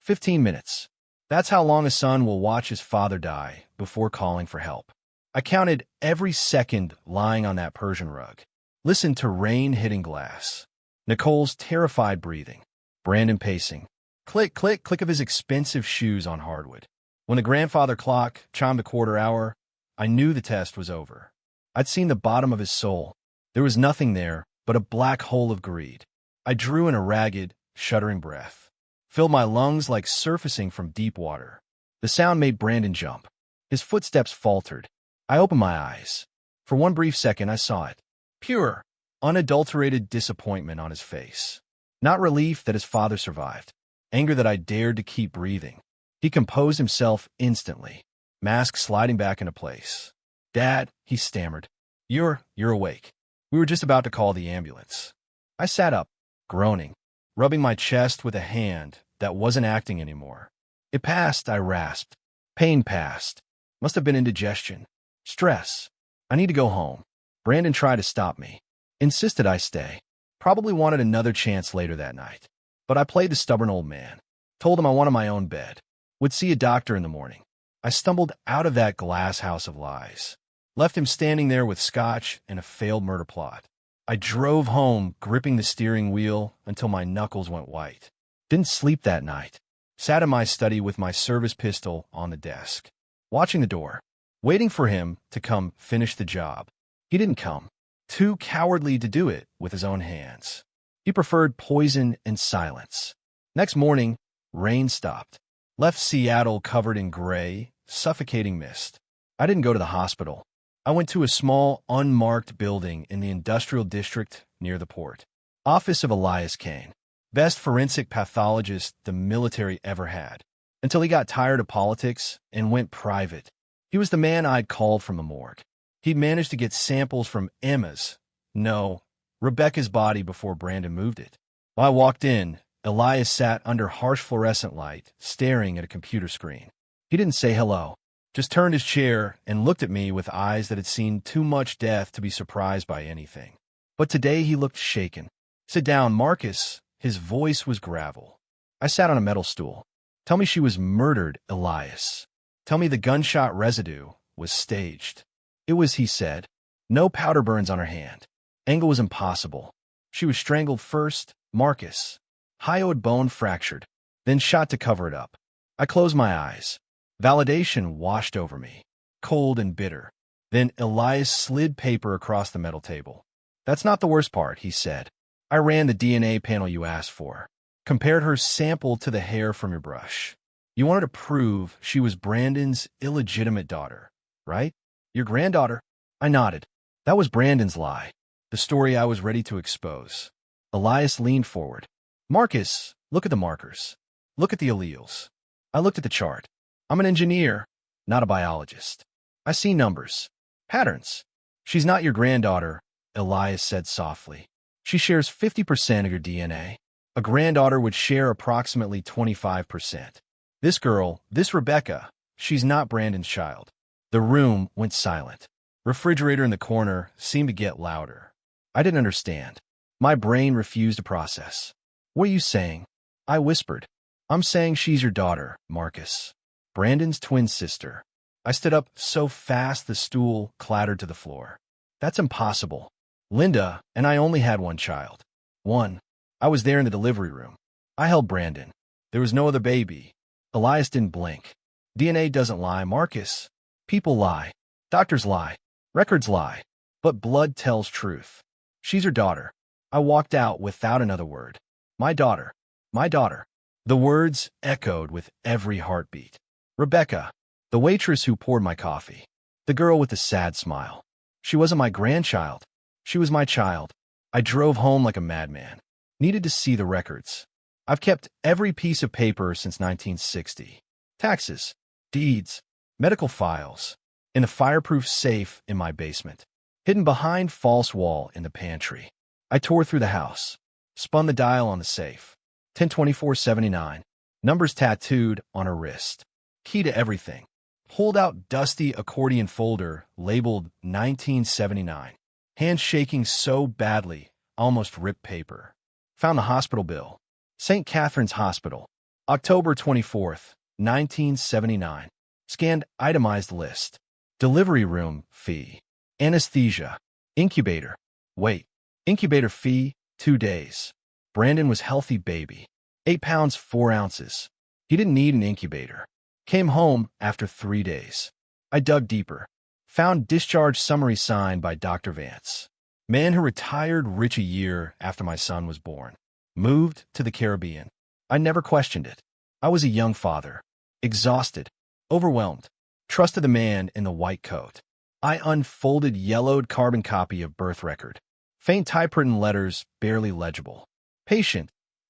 15 minutes. That's how long a son will watch his father die before calling for help. I counted every second lying on that Persian rug. Listened to rain hitting glass. Nicole's terrified breathing. Brandon pacing. Click, click, click of his expensive shoes on hardwood. When the grandfather clock chimed the quarter hour, I knew the test was over. I'd seen the bottom of his soul. There was nothing there but a black hole of greed. I drew in a ragged, shuddering breath. Filled my lungs like surfacing from deep water. The sound made Brandon jump. His footsteps faltered. I opened my eyes. For one brief second, I saw it. Pure, unadulterated disappointment on his face. Not relief that his father survived. Anger that I dared to keep breathing. He composed himself instantly, mask sliding back into place. Dad, he stammered. You're awake. We were just about to call the ambulance. I sat up, groaning, rubbing my chest with a hand that wasn't acting anymore. It passed, I rasped. Pain passed. Must have been indigestion. Stress. I need to go home. Brandon tried to stop me. Insisted I stay. Probably wanted another chance later that night. But I played the stubborn old man. Told him I wanted my own bed. Would see a doctor in the morning. I stumbled out of that glass house of lies. Left him standing there with scotch and a failed murder plot. I drove home, gripping the steering wheel until my knuckles went white. Didn't sleep that night. Sat in my study with my service pistol on the desk. Watching the door. Waiting for him to come finish the job. He didn't come. too cowardly to do it with his own hands. He preferred poison and silence. Next morning, rain stopped, left Seattle covered in gray, suffocating mist. I didn't go to the hospital. I went to a small, unmarked building in the industrial district near the port. Office of Elias Kane. Best forensic pathologist the military ever had. Until he got tired of politics and went private. He was the man I'd called from the morgue. He'd managed to get samples from Emma's, no, Rebecca's body before Brandon moved it. When I walked in, Elias sat under harsh fluorescent light, staring at a computer screen. He didn't say hello, just turned his chair and looked at me with eyes that had seen too much death to be surprised by anything. But today he looked shaken. "Sit down, Marcus." His voice was gravel. I sat on a metal stool. "Tell me she was murdered, Elias. Tell me the gunshot residue was staged." "It was," he said. "No powder burns on her hand. Angle was impossible. She was strangled first, Marcus. Hyoid bone fractured, then shot to cover it up." I closed my eyes. Validation washed over me, cold and bitter. Then Elias slid paper across the metal table. "That's not the worst part," he said. "I ran the DNA panel you asked for. Compared her sample to the hair from your brush. You wanted to prove she was Brandon's illegitimate daughter, right? Your granddaughter?" I nodded. That was Brandon's lie. The story I was ready to expose. Elias leaned forward. "Marcus, look at the markers. Look at the alleles." I looked at the chart. I'm an engineer, not a biologist. I see numbers, patterns. "She's not your granddaughter," Elias said softly. "She shares 50% of your DNA. A granddaughter would share approximately 25%. This girl, this Rebecca, she's not Brandon's child." The room went silent. Refrigerator in the corner seemed to get louder. I didn't understand. My brain refused to process. "What are you saying?" I whispered. "I'm saying she's your daughter, Marcus. Brandon's twin sister." I stood up so fast the stool clattered to the floor. "That's impossible. Linda and I only had one child. One. I was there in the delivery room. I held Brandon. There was no other baby." Elias didn't blink. "DNA doesn't lie, Marcus. People lie. Doctors lie. Records lie. But blood tells truth. She's her daughter." I walked out without another word. "My daughter. My daughter." The words echoed with every heartbeat. "Rebecca, the waitress who poured my coffee. The girl with the sad smile. She wasn't my grandchild. She was my child." I drove home like a madman. Needed to see the records. I've kept every piece of paper since 1960. Taxes, deeds, medical files, in a fireproof safe in my basement, hidden behind false wall in the pantry. I tore through the house, spun the dial on the safe. 102479, numbers tattooed on her wrist. Key to everything. Pulled out dusty accordion folder labeled 1979. Hand shaking so badly, almost ripped paper. Found the hospital bill. St. Catherine's Hospital. October 24th, 1979. Scanned itemized list. Delivery room fee. Anesthesia. Incubator. Wait. Incubator fee, 2 days. Brandon was healthy baby. 8 pounds 4 ounces. He didn't need an incubator. Came home after 3 days. I dug deeper. Found discharge summary signed by Dr. Vance. Man who retired rich a year after my son was born. Moved to the Caribbean. I never questioned it. I was a young father. Exhausted. Overwhelmed. Trusted the man in the white coat. I unfolded yellowed carbon copy of birth record. Faint typewritten letters barely legible. Patient,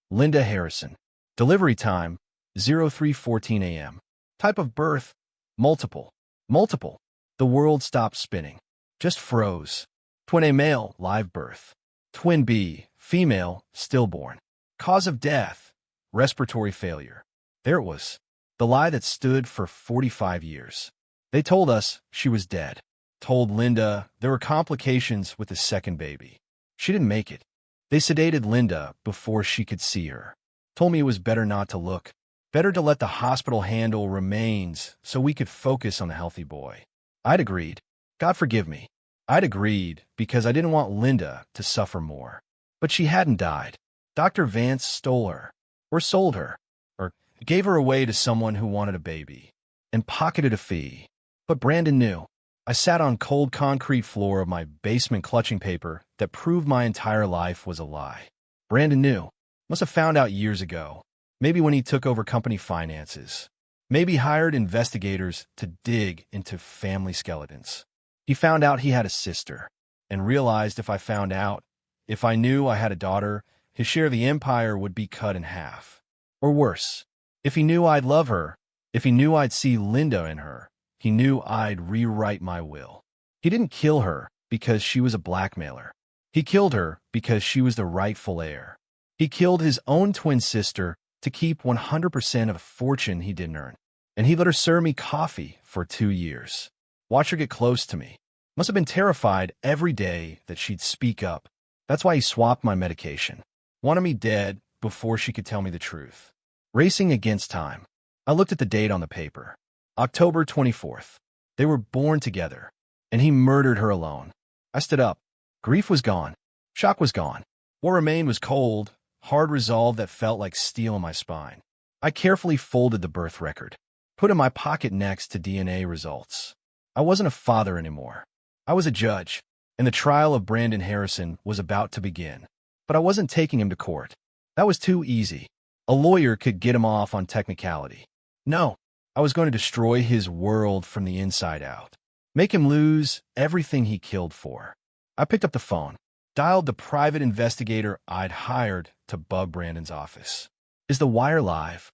Linda Harrison. Delivery time, 03:14 a.m. Type of birth, multiple. Multiple. The world stopped spinning. Just froze. Twin A male, live birth. Twin B, female, stillborn. Cause of death, respiratory failure. There it was. The lie that stood for 45 years. They told us she was dead. Told Linda there were complications with the second baby. She didn't make it. They sedated Linda before she could see her. Told me it was better not to look. Better to let the hospital handle remains so we could focus on the healthy boy. I'd agreed. God forgive me. I'd agreed because I didn't want Linda to suffer more. But she hadn't died. Dr. Vance stole her, or sold her, or gave her away to someone who wanted a baby, and pocketed a fee. But Brandon knew. I sat on cold concrete floor of my basement clutching paper that proved my entire life was a lie. Brandon knew. Must have found out years ago. Maybe when he took over company finances. Maybe hired investigators to dig into family skeletons. He found out he had a sister and realized if I knew I had a daughter, his share of the empire would be cut in half. Or worse, if he knew I'd love her, if he knew I'd see Linda in her, he knew I'd rewrite my will. He didn't kill her because she was a blackmailer. He killed her because she was the rightful heir. He killed his own twin sister to keep 100% of a fortune he didn't earn. And he let her serve me coffee for 2 years. Watch her get close to me. Must have been terrified every day that she'd speak up. That's why he swapped my medication. Wanted me dead before she could tell me the truth. Racing against time. I looked at the date on the paper. October 24th. They were born together, and he murdered her alone. I stood up. Grief was gone. Shock was gone. What remained was cold, hard resolve that felt like steel in my spine. I carefully folded the birth record, put it in my pocket next to DNA results. I wasn't a father anymore. I was a judge, and the trial of Brandon Harrison was about to begin. But I wasn't taking him to court. That was too easy. A lawyer could get him off on technicality. No, I was going to destroy his world from the inside out. Make him lose everything he killed for. I picked up the phone, dialed the private investigator I'd hired to bug Brandon's office. Is the wire live?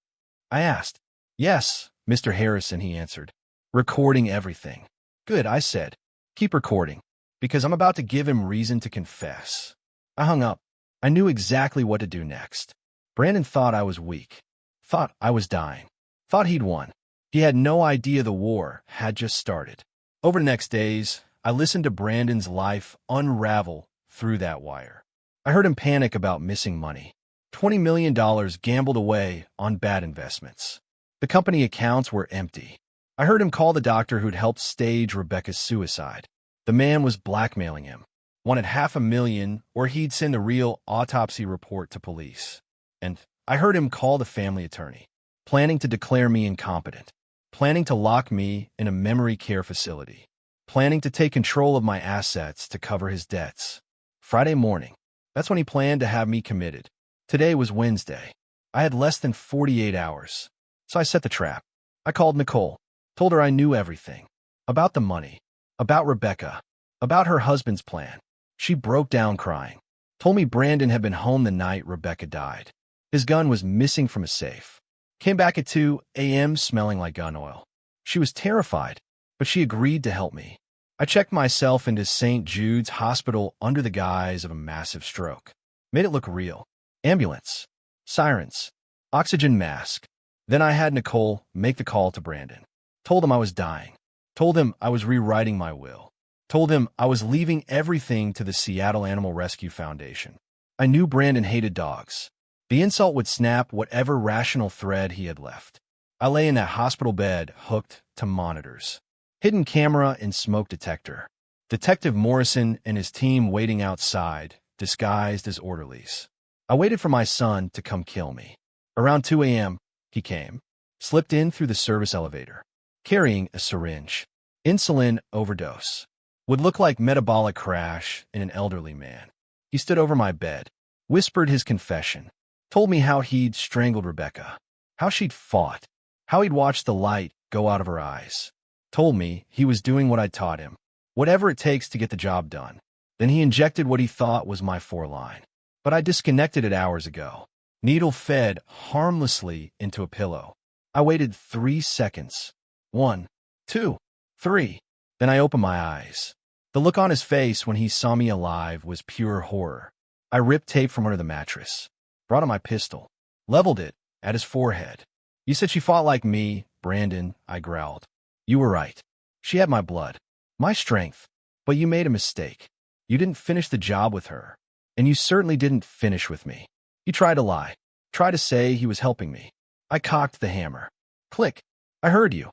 I asked. Yes, Mr. Harrison, he answered. Recording everything. Good, I said. Keep recording, because I'm about to give him reason to confess. I hung up. I knew exactly what to do next. Brandon thought I was weak, thought I was dying, thought he'd won. He had no idea the war had just started. Over the next days, I listened to Brandon's life unravel through that wire. I heard him panic about missing money. $20 million gambled away on bad investments. The company accounts were empty. I heard him call the doctor who'd helped stage Rebecca's suicide. The man was blackmailing him. Wanted $500,000 or he'd send a real autopsy report to police. And I heard him call the family attorney, planning to declare me incompetent, planning to lock me in a memory care facility, planning to take control of my assets to cover his debts. Friday morning, that's when he planned to have me committed. Today was Wednesday. I had less than 48 hours. So I set the trap. I called Nicole, told her I knew everything. About the money, about Rebecca, about her husband's plan. She broke down crying, told me Brandon had been home the night Rebecca died. His gun was missing from a safe. Came back at 2 a.m. smelling like gun oil. She was terrified, but she agreed to help me. I checked myself into St. Jude's Hospital under the guise of a massive stroke. Made it look real. Ambulance, sirens, oxygen mask. Then I had Nicole make the call to Brandon. Told him I was dying. Told him I was rewriting my will. Told him I was leaving everything to the Seattle Animal Rescue Foundation. I knew Brandon hated dogs. The insult would snap whatever rational thread he had left. I lay in that hospital bed hooked to monitors. Hidden camera and smoke detector. Detective Morrison and his team waiting outside, disguised as orderlies. I waited for my son to come kill me. Around 2 a.m., he came. Slipped in through the service elevator, carrying a syringe. Insulin overdose. Would look like metabolic crash in an elderly man. He stood over my bed, whispered his confession, told me how he'd strangled Rebecca, how she'd fought, how he'd watched the light go out of her eyes. Told me he was doing what I taught him, whatever it takes to get the job done. Then he injected what he thought was my 4-line. But I disconnected it hours ago. Needle fed harmlessly into a pillow. I waited 3 seconds. 1, 2, 3. Then I opened my eyes. The look on his face when he saw me alive was pure horror. I ripped tape from under the mattress, brought out my pistol, leveled it at his forehead. You said she fought like me, Brandon, I growled. You were right. She had my blood, my strength, but you made a mistake. You didn't finish the job with her, and you certainly didn't finish with me. He tried to lie, tried to say he was helping me. I cocked the hammer. Click. I heard you,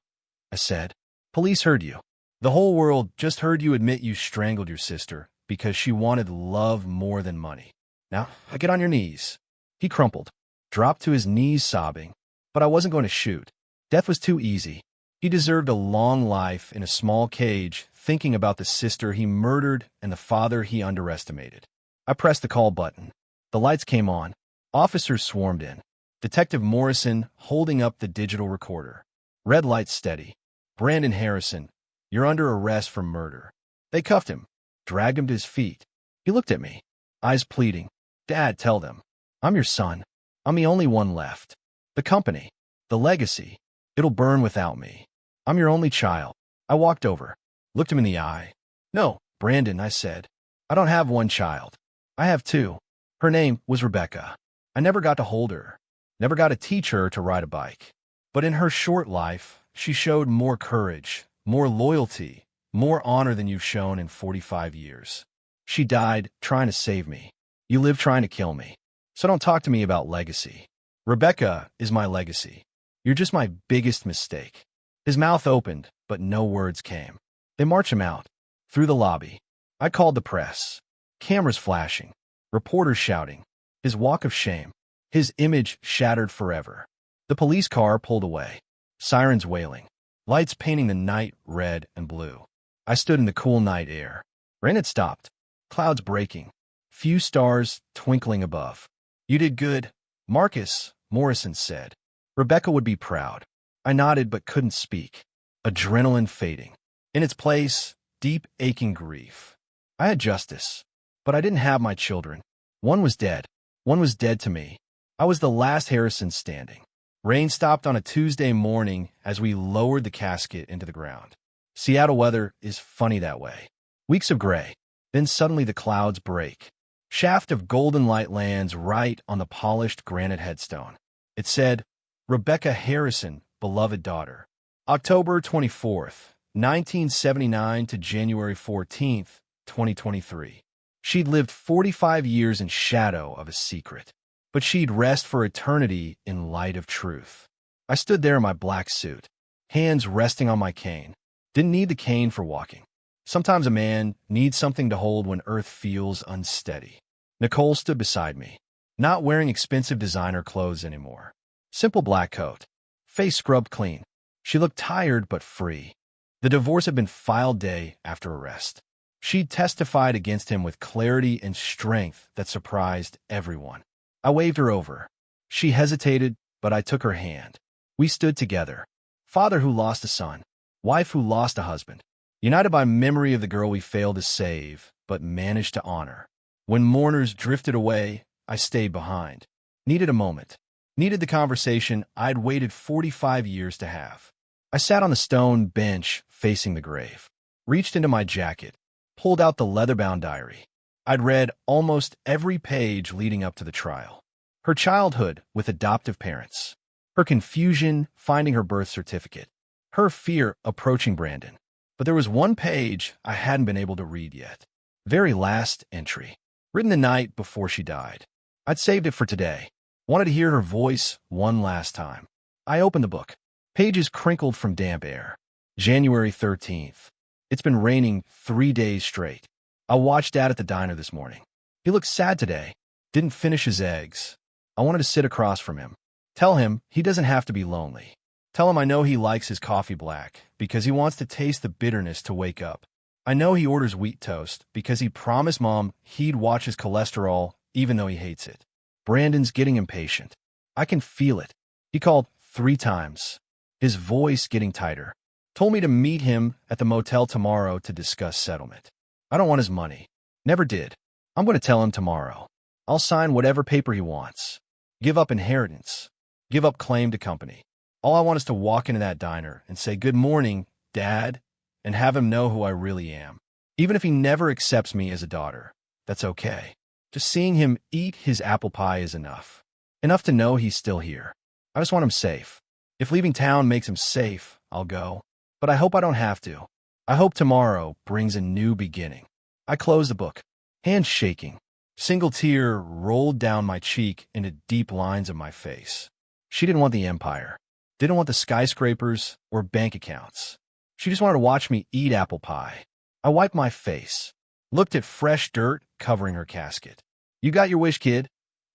I said. Police heard you. The whole world just heard you admit you strangled your sister because she wanted love more than money. Now, get on your knees. He crumpled, dropped to his knees sobbing, but I wasn't going to shoot. Death was too easy. He deserved a long life in a small cage thinking about the sister he murdered and the father he underestimated. I pressed the call button. The lights came on. Officers swarmed in. Detective Morrison holding up the digital recorder. Red light steady. Brandon Harrison, you're under arrest for murder. They cuffed him, dragged him to his feet. He looked at me, eyes pleading. Dad, tell them. I'm your son. I'm the only one left. The company, the legacy, it'll burn without me. I'm your only child. I walked over, looked him in the eye. No, Brandon, I said. I don't have one child. I have two. Her name was Rebecca. I never got to hold her, never got to teach her to ride a bike. But in her short life, she showed more courage, more loyalty, more honor than you've shown in 45 years. She died trying to save me. You live trying to kill me. So don't talk to me about legacy. Rebecca is my legacy. You're just my biggest mistake. His mouth opened, but no words came. They marched him out, through the lobby. I called the press. Cameras flashing, reporters shouting. His walk of shame, his image shattered forever. The police car pulled away. Sirens wailing. Lights painting the night red and blue. I stood in the cool night air. Rain had stopped. Clouds breaking. Few stars twinkling above. You did good, Marcus, Morrison said. Rebecca would be proud. I nodded but couldn't speak. Adrenaline fading. In its place, deep aching grief. I had justice, but I didn't have my children. One was dead. One was dead to me. I was the last Harrison standing. Rain stopped on a Tuesday morning as we lowered the casket into the ground. Seattle weather is funny that way. Weeks of gray. Then suddenly the clouds break. Shaft of golden light lands right on the polished granite headstone. It said, Rebecca Harrison, beloved daughter. October 24th, 1979 to January 14th, 2023. She'd lived 45 years in shadow of a secret, but she'd rest for eternity in light of truth. I stood there in my black suit, hands resting on my cane. Didn't need the cane for walking. Sometimes a man needs something to hold when earth feels unsteady. Nicole stood beside me, not wearing expensive designer clothes anymore. Simple black coat, face scrubbed clean. She looked tired but free. The divorce had been filed day after arrest. She'd testified against him with clarity and strength that surprised everyone. I waved her over. She hesitated, but I took her hand. We stood together. Father who lost a son, wife who lost a husband, united by memory of the girl we failed to save, but managed to honor. When mourners drifted away, I stayed behind. Needed a moment. Needed the conversation I'd waited 45 years to have. I sat on the stone bench facing the grave, reached into my jacket, pulled out the leather-bound diary. I'd read almost every page leading up to the trial. Her childhood with adoptive parents. Her confusion finding her birth certificate. Her fear approaching Brandon. But there was one page I hadn't been able to read yet. Very last entry. Written the night before she died. I'd saved it for today. Wanted to hear her voice one last time. I opened the book. Pages crinkled from damp air. January 13th. It's been raining 3 days straight. I watched Dad at the diner this morning. He looked sad today. Didn't finish his eggs. I wanted to sit across from him. Tell him he doesn't have to be lonely. Tell him I know he likes his coffee black because he wants to taste the bitterness to wake up. I know he orders wheat toast because he promised Mom he'd watch his cholesterol even though he hates it. Brandon's getting impatient. I can feel it. He called 3 times. His voice getting tighter. Told me to meet him at the motel tomorrow to discuss settlement. I don't want his money. Never did. I'm going to tell him tomorrow. I'll sign whatever paper he wants. Give up inheritance. Give up claim to company. All I want is to walk into that diner and say, "Good morning, Dad," and have him know who I really am. Even if he never accepts me as a daughter, that's okay. Just seeing him eat his apple pie is enough. Enough to know he's still here. I just want him safe. If leaving town makes him safe, I'll go. But I hope I don't have to. I hope tomorrow brings a new beginning. I closed the book, hands shaking. Single tear rolled down my cheek into deep lines of my face. She didn't want the empire. Didn't want the skyscrapers or bank accounts. She just wanted to watch me eat apple pie. I wiped my face, looked at fresh dirt covering her casket. "You got your wish, kid,"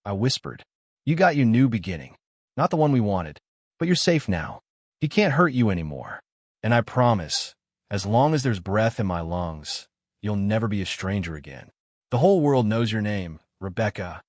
I whispered. "You got your new beginning. Not the one we wanted, but you're safe now. He can't hurt you anymore. And I promise, As long as there's breath in my lungs, you'll never be a stranger again. The whole world knows your name, Rebecca.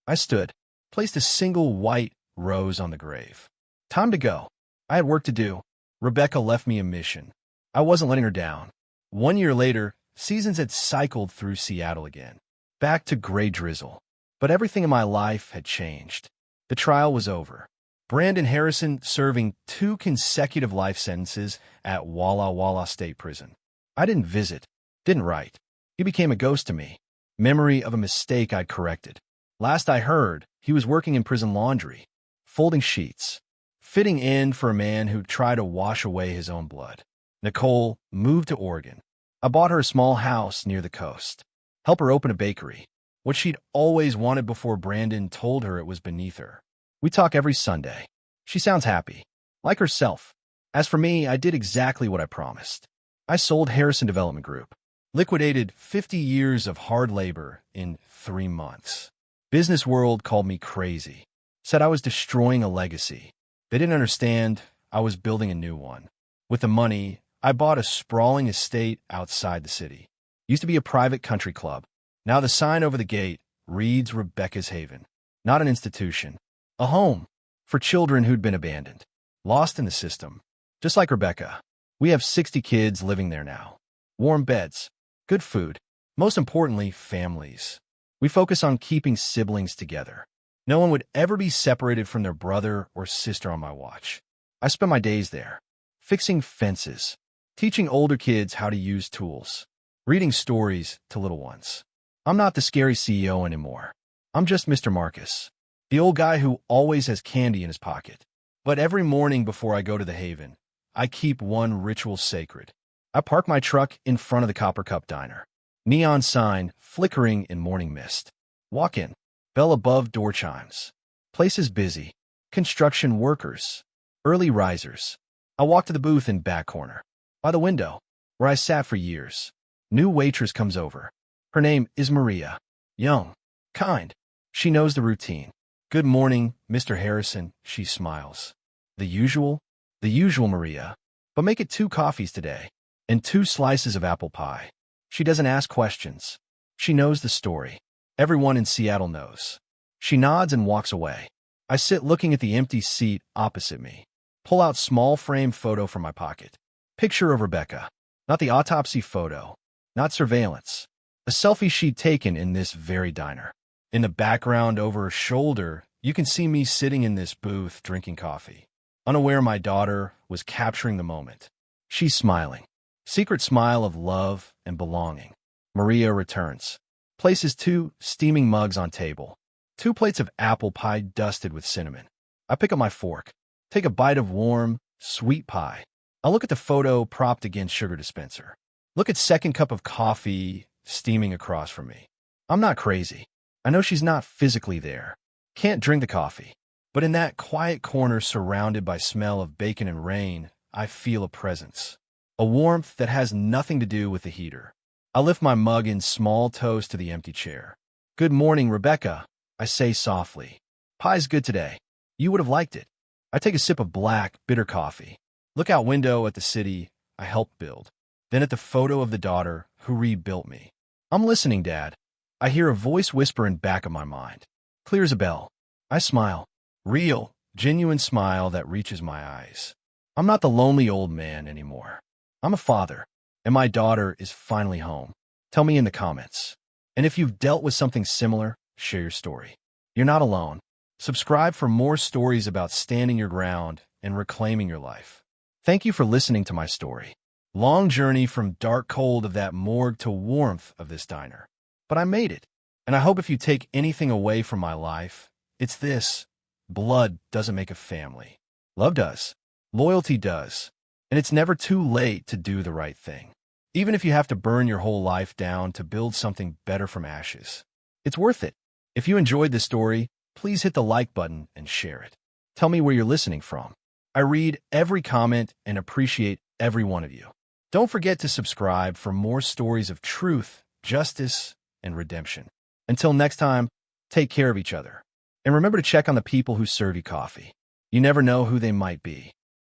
I stood, placed a single white rose on the grave. Time to go. I had work to do. Rebecca left me a mission. I wasn't letting her down. 1 year later, seasons had cycled through Seattle again. Back to gray drizzle. But everything in my life had changed. The trial was over. Brandon Harrison serving 2 consecutive life sentences at Walla Walla State Prison. I didn't visit, didn't write. He became a ghost to me. Memory of a mistake I'd corrected. Last I heard, he was working in prison laundry, folding sheets, fitting in for a man who'd try to wash away his own blood. Nicole moved to Oregon. I bought her a small house near the coast. Help her open a bakery. What she'd always wanted before Brandon told her it was beneath her. We talk every Sunday. She sounds happy, like herself. As for me, I did exactly what I promised. I sold Harrison Development Group, liquidated 50 years of hard labor in 3 months. Business world called me crazy, said I was destroying a legacy. They didn't understand I was building a new one. With the money, I bought a sprawling estate outside the city. Used to be a private country club. Now the sign over the gate reads Rebecca's Haven. Not an institution. A home for children who'd been abandoned, lost in the system. Just like Rebecca, we have 60 kids living there now. Warm beds, good food, most importantly, families. We focus on keeping siblings together. No one would ever be separated from their brother or sister on my watch. I spent my days there, fixing fences, teaching older kids how to use tools, reading stories to little ones. I'm not the scary CEO anymore. I'm just Mr. Marcus, the old guy who always has candy in his pocket. But every morning before I go to the Haven, I keep one ritual sacred. I park my truck in front of the Copper Cup Diner. Neon sign flickering in morning mist. Walk in. Bell above door chimes. Place is busy. Construction workers. Early risers. I walk to the booth in back corner. By the window, where I sat for years. New waitress comes over. Her name is Maria. Young. Kind. She knows the routine. Good morning, Mr. Harrison, she smiles. The usual? The usual, Maria. But make it 2 coffees today. And 2 slices of apple pie. She doesn't ask questions. She knows the story. Everyone in Seattle knows. She nods and walks away. I sit looking at the empty seat opposite me. Pull out small frame photo from my pocket. Picture of Rebecca. Not the autopsy photo. Not surveillance. A selfie she'd taken in this very diner. In the background over her shoulder, you can see me sitting in this booth drinking coffee. Unaware my daughter was capturing the moment. She's smiling. Secret smile of love and belonging. Maria returns. Places 2 steaming mugs on table. 2 plates of apple pie dusted with cinnamon. I pick up my fork. Take a bite of warm, sweet pie. I look at the photo propped against sugar dispenser. Look at second cup of coffee steaming across from me. I'm not crazy. I know she's not physically there. Can't drink the coffee. But in that quiet corner surrounded by smell of bacon and rain, I feel a presence. A warmth that has nothing to do with the heater. I lift my mug in small toast to the empty chair. Good morning, Rebecca, I say softly. Pie's good today. You would have liked it. I take a sip of black, bitter coffee. Look out window at the city I helped build. Then at the photo of the daughter who rebuilt me. I'm listening, Dad. I hear a voice whisper in back of my mind. Clear as a bell. I smile. Real, genuine smile that reaches my eyes. I'm not the lonely old man anymore. I'm a father, and my daughter is finally home. Tell me in the comments. And if you've dealt with something similar, share your story. You're not alone. Subscribe for more stories about standing your ground and reclaiming your life. Thank you for listening to my story. Long journey from dark cold of that morgue to warmth of this diner. But I made it. And I hope if you take anything away from my life, it's this. Blood doesn't make a family. Love does. Loyalty does. And it's never too late to do the right thing. Even if you have to burn your whole life down to build something better from ashes. It's worth it. If you enjoyed this story, please hit the like button and share it. Tell me where you're listening from. I read every comment and appreciate every one of you. Don't forget to subscribe for more stories of truth, justice, and redemption. Until next time, take care of each other. And remember to check on the people who serve you coffee. You never know who they might be.